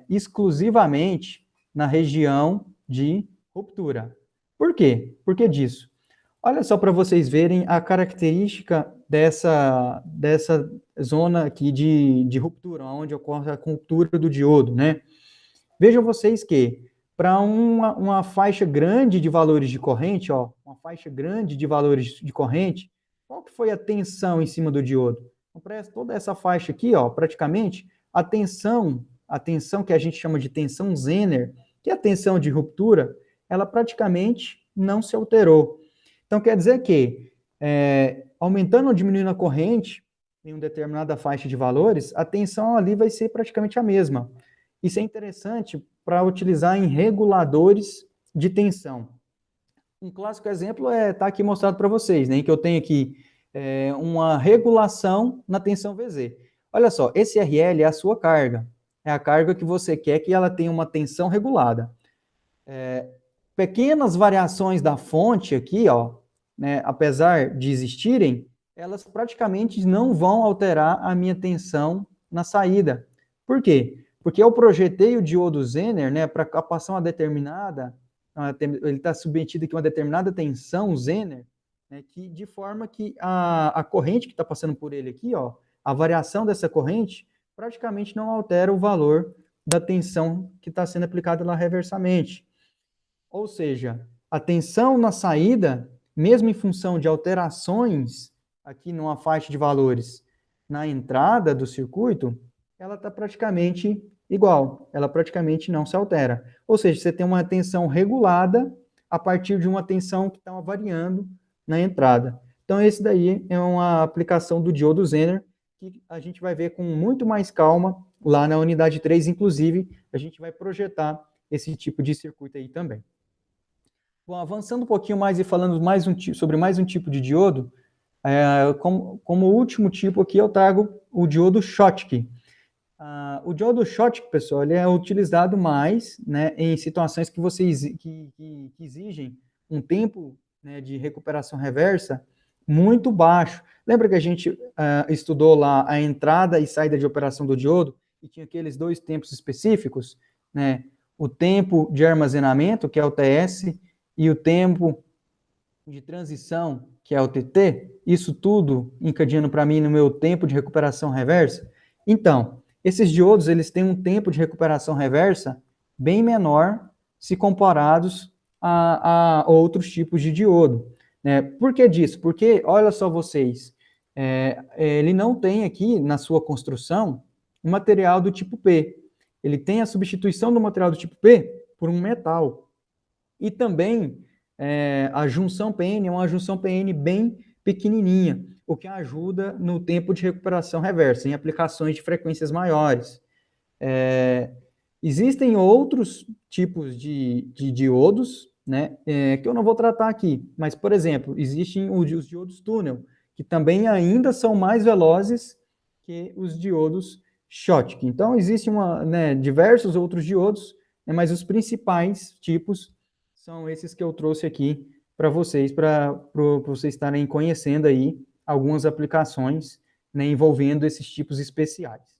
exclusivamente na região de ruptura. Por quê? Por que disso? Olha só para vocês verem a característica dessa zona aqui de ruptura, onde ocorre a ruptura do diodo, né? Vejam vocês que, para uma faixa grande de valores de corrente, ó, uma faixa grande de valores de corrente, qual que foi a tensão em cima do diodo? Então, para toda essa faixa aqui, ó, praticamente, a tensão que a gente chama de tensão Zener, que é a tensão de ruptura, ela praticamente não se alterou. Então, quer dizer que, aumentando ou diminuindo a corrente em uma determinada faixa de valores, a tensão ali vai ser praticamente a mesma. Isso é interessante para utilizar em reguladores de tensão. Um clássico exemplo está aqui mostrado para vocês, né, que eu tenho aqui uma regulação na tensão VZ. Olha só, esse RL é a sua carga. É a carga que você quer que ela tenha uma tensão regulada. Pequenas variações da fonte aqui, ó, né, apesar de existirem, elas praticamente não vão alterar a minha tensão na saída. Por quê? Porque eu projetei o diodo Zener, né, para passar uma determinada, ele está submetido aqui a uma determinada tensão Zener, né, que, de forma que a corrente que está passando por ele aqui, ó, a variação dessa corrente praticamente não altera o valor da tensão que está sendo aplicada lá reversamente. Ou seja, a tensão na saída, mesmo em função de alterações aqui numa faixa de valores na entrada do circuito, ela está praticamente igual, ela praticamente não se altera. Ou seja, você tem uma tensão regulada a partir de uma tensão que está variando na entrada. Então, esse daí é uma aplicação do diodo Zener, que a gente vai ver com muito mais calma lá na unidade 3, inclusive, a gente vai projetar esse tipo de circuito aí também. Bom, avançando um pouquinho mais e falando sobre mais um tipo de diodo, como último tipo aqui eu trago o diodo Schottky. O diodo Schottky, pessoal, ele é utilizado mais, né, em situações que que exigem um tempo, né, de recuperação reversa muito baixo. Lembra que a gente estudou lá a entrada e saída de operação do diodo e tinha aqueles dois tempos específicos, né? O tempo de armazenamento, que é o TS, e o tempo de transição, que é o TT, isso tudo encadeando para mim no meu tempo de recuperação reversa. Então, esses diodos, eles têm um tempo de recuperação reversa bem menor se comparados a outros tipos de diodo, né? Por que disso? Porque, olha só vocês, ele não tem aqui na sua construção um material do tipo P. Ele tem a substituição do material do tipo P por um metal. E também a junção PN é uma junção PN bem pequenininha, o que ajuda no tempo de recuperação reversa, em aplicações de frequências maiores. Existem outros tipos de diodos, né, que eu não vou tratar aqui, mas, por exemplo, existem os diodos túnel, que também ainda são mais velozes que os diodos Schottky. Então, existem diversos outros diodos, né, mas os principais tipos são esses que eu trouxe aqui para vocês estarem conhecendo aí algumas aplicações, né, envolvendo esses tipos especiais.